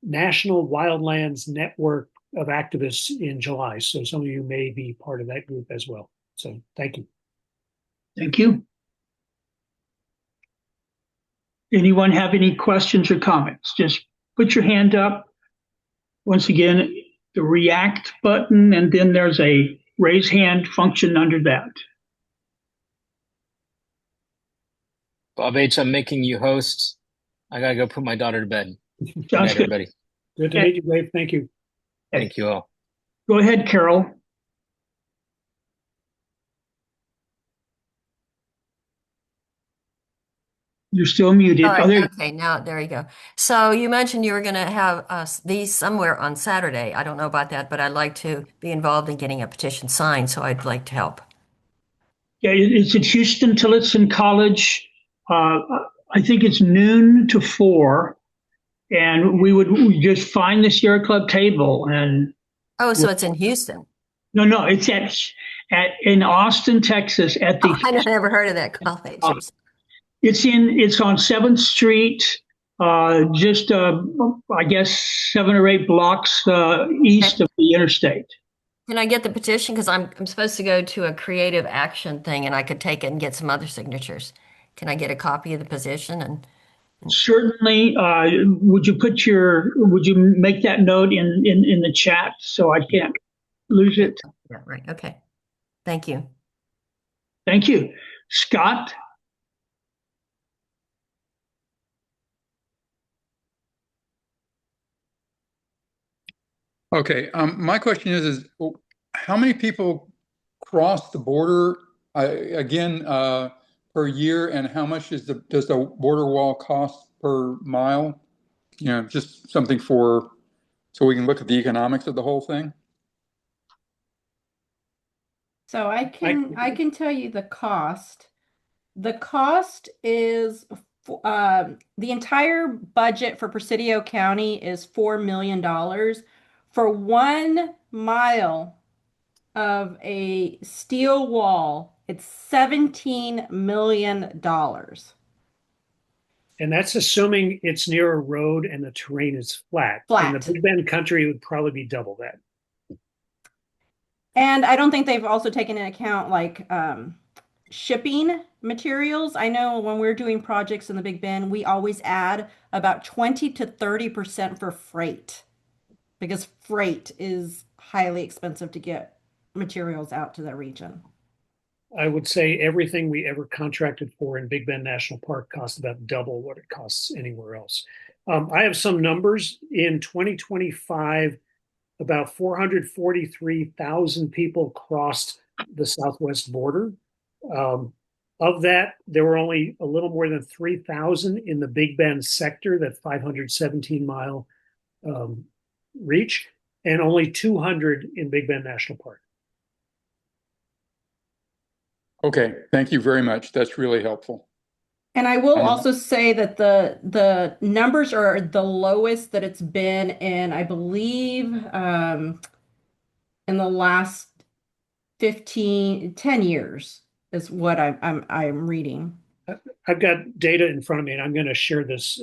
National Wildlands Network of activists in July. So some of you may be part of that group as well. So thank you. Thank you. Anyone have any questions or comments? Just put your hand up. Once again, the react button, and then there's a raise hand function under that. Bob H, I'm making you host. I gotta go put my daughter to bed. Good Sounds night, good. everybody. Good to meet you, Dave. Thank you. Thank you all. Go ahead, Carol. You're still muted. All right, Oh, there- okay, now there you go. So you mentioned you were going to have these somewhere on Saturday. I don't know about that, but I'd like to be involved in getting a petition signed, so I'd like to help. Yeah, it's at Houston Tillotson College. I think it's noon to 4, and we just find the Sierra Club table. And Oh, so it's in Houston. no, it's in Austin, Texas. At the I never heard of that college. it's on 7th Street, just I guess 7 or 8 blocks east of the interstate. Can I get the petition? Because I'm supposed to go to a creative action thing, and I could take it and get some other signatures. Can I get a copy of the petition? And Certainly. Would you make that note in the chat so I can't lose it? yeah, right. Okay. Thank you. Thank you. Scott? Okay, my question is how many people cross the border again per year, and how much does the border wall cost per mile? You know, just something so we can look at the economics of the whole thing. So I can tell you the cost. The cost is the entire budget for Presidio County is $4 million for 1 mile of a steel wall. It's $17 million. And that's assuming it's near a road and the terrain is flat. Flat. In the Big Bend country, it would probably be double that. And I don't think they've also taken into account like shipping materials. I know when we're doing projects in the Big Bend, we always add about 20 to 30% for freight because freight is highly expensive to get materials out to the region. I would say everything we ever contracted for in Big Bend National Park cost about double what it costs anywhere else. I have some numbers. In 2025, about 443,000 people crossed the southwest border. Of that, there were only a little more than 3,000 in the Big Bend sector, that 517-mile reach, and only 200 in Big Bend National Park. Okay, thank you very much. That's really helpful. And I will also say that the numbers are the lowest that it's been in, I believe, in the last 10 years is what I'm reading. I've got data in front of me, and I'm going to share this.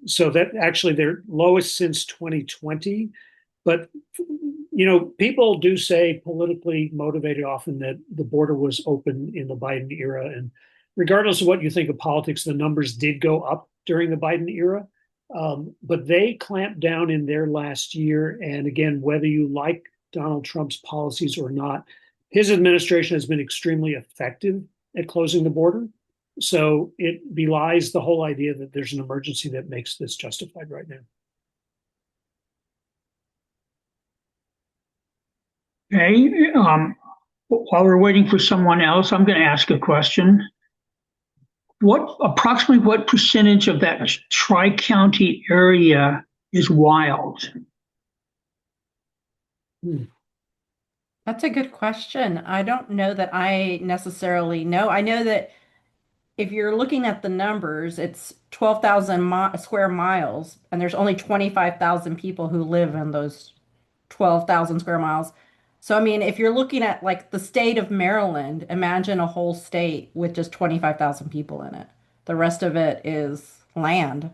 So that actually they're lowest since 2020. But, you know, people do say, politically motivated often, that the border was open in the Biden era. And regardless of what you think of politics, the numbers did go up during the Biden era. But they clamped down in their last year. And again, whether you like Donald Trump's policies or not, his administration has been extremely effective at closing the border. So it belies the whole idea that there's an emergency that makes this justified right now. Okay, while we're waiting for someone else, I'm going to ask a question. Approximately what percentage of that tri-county area is wild? That's a good question. I don't know that I necessarily know. I know that if you're looking at the numbers, it's 12,000 square miles, and there's only 25,000 people who live in those 12,000 square miles. So, I mean, if you're looking at like the state of Maryland, imagine a whole state with just 25,000 people in it. The rest of it is land.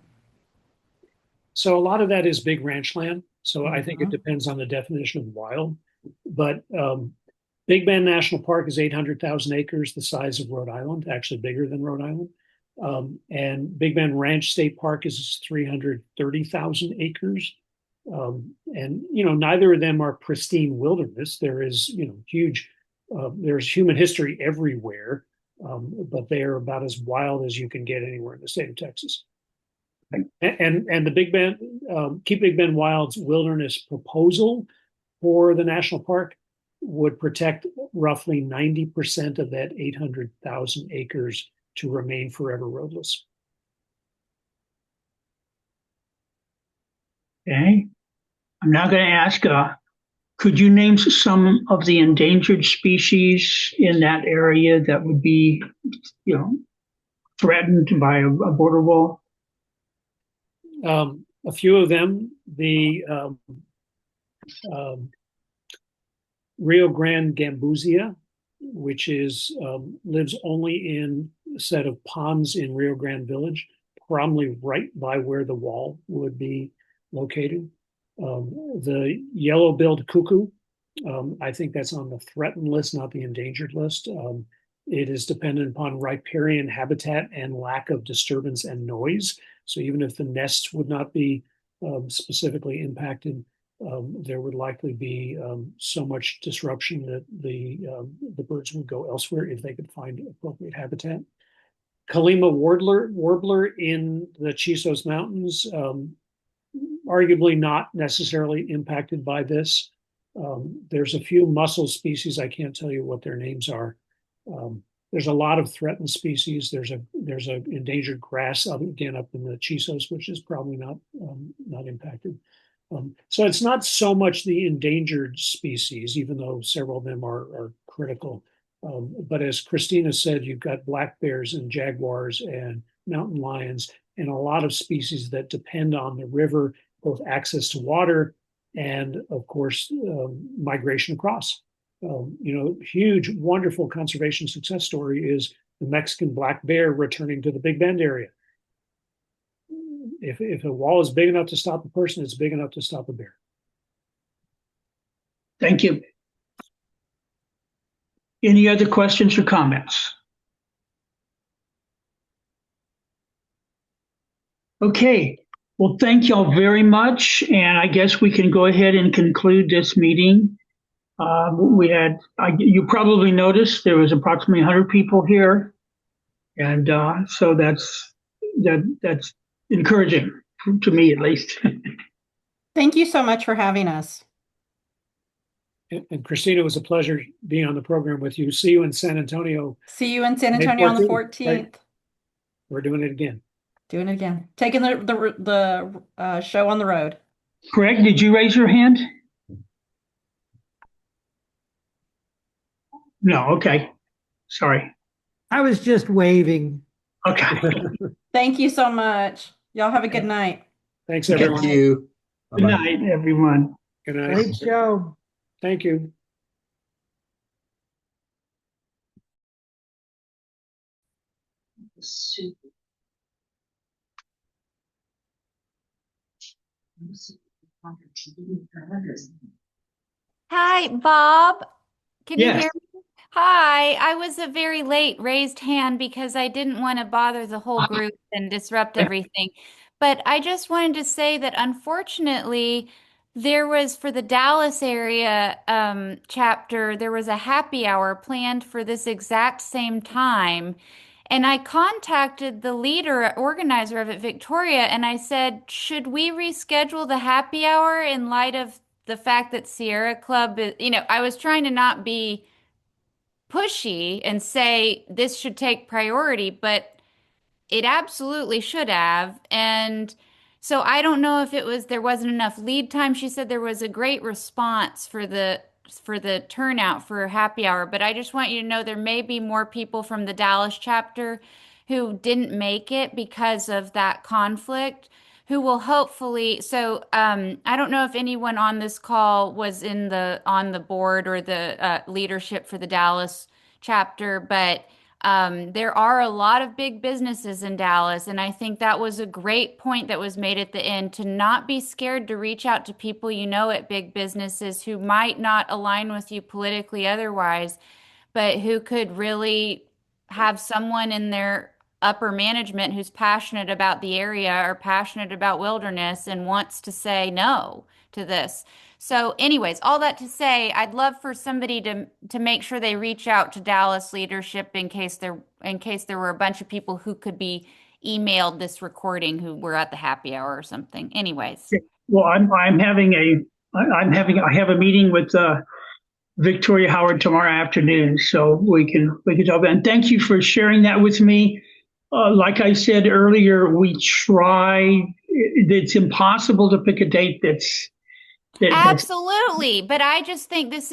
So a lot of that is big ranch land. So I think it depends on the definition of wild. But Big Bend National Park is 800,000 acres, the size of Rhode Island, actually bigger than Rhode Island. And Big Bend Ranch State Park is 330,000 acres. And, you know, neither of them are pristine wilderness. There is, you know, there's human history everywhere, but they are about as wild as you can get anywhere in the state of Texas. And the Big Bend, Keep Big Bend Wild's wilderness proposal for the national park would protect roughly 90% of that 800,000 acres to remain forever roadless. Okay. I'm now going to ask, could you name some of the endangered species in that area that would be, you know, threatened by a border wall? A few of them, the Rio Grande Gambusia, which is lives only in a set of ponds in Rio Grande Village, probably right by where the wall would be located. The yellow-billed cuckoo, I think that's on the threatened list, not the endangered list. It is dependent upon riparian habitat and lack of disturbance and noise. So even if the nests would not be specifically impacted, there would likely be so much disruption that the birds would go elsewhere if they could find appropriate habitat. Kalima warbler in the Chisos Mountains, arguably not necessarily impacted by this. There's a few mussel species. I can't tell you what their names are. There's a lot of threatened species. There's an endangered grass again up in the Chisos, which is probably not impacted. So it's not so much the endangered species, even though several of them are critical. But as Christina said, you've got black bears and jaguars and mountain lions and a lot of species that depend on the river, both access to water and, of course, migration across. Huge, wonderful conservation success story is the Mexican black bear returning to the Big Bend area. If a wall is big enough to stop a person, it's big enough to stop a bear. Thank you. Any other questions or comments? Okay, Well, thank y'all very much. And I guess we can go ahead and conclude this meeting. You probably noticed there was approximately 100 people here. And so that's encouraging to me, at least. Thank you so much for having us. And Christina, it was a pleasure being on the program with you. See you in San Antonio. See you in San Antonio on the 14th. Right? We're doing it again. Doing it again. Taking the show on the road. Greg, did you raise your hand? No, okay. Sorry. I was just waving. Okay. Thank you so much. Y'all have a good night. Thanks, everyone. Thank you. Good night, everyone. Good night. Great show. Thank you. Hi, Bob. Can you Yes. hear me? Hi, I was a very late raised hand because I didn't want to bother the whole group and disrupt everything. But I just wanted to say that unfortunately, there was for the Dallas area chapter, there was a happy hour planned for this exact same time. And I contacted the organizer of it, Victoria, and I said, should we reschedule the happy hour in light of the fact that Sierra Club is, I was trying to not be pushy and say this should take priority, but it absolutely should have. And so I don't know if there wasn't enough lead time. She said there was a great response for the turnout for happy hour, but I just want you to know there may be more people from the Dallas chapter who didn't make it because of that conflict, who will hopefully, so I don't know if anyone on this call was on the board or the leadership for the Dallas chapter, but there are a lot of big businesses in Dallas, and I think that was a great point that was made at the end, to not be scared to reach out to people at big businesses who might not align with you politically otherwise, but who could really have someone in their upper management who's passionate about the area or passionate about wilderness and wants to say no to this. So anyways, all that to say, I'd love for somebody to make sure they reach out to Dallas leadership in case there were a bunch of people who could be emailed this recording who were at the happy hour or something. Anyways. Well, I have a meeting with Victoria Howard tomorrow afternoon, so we can talk. And thank you for sharing that with me. Like I said earlier, it's impossible to pick a date that's Absolutely. But I just think this is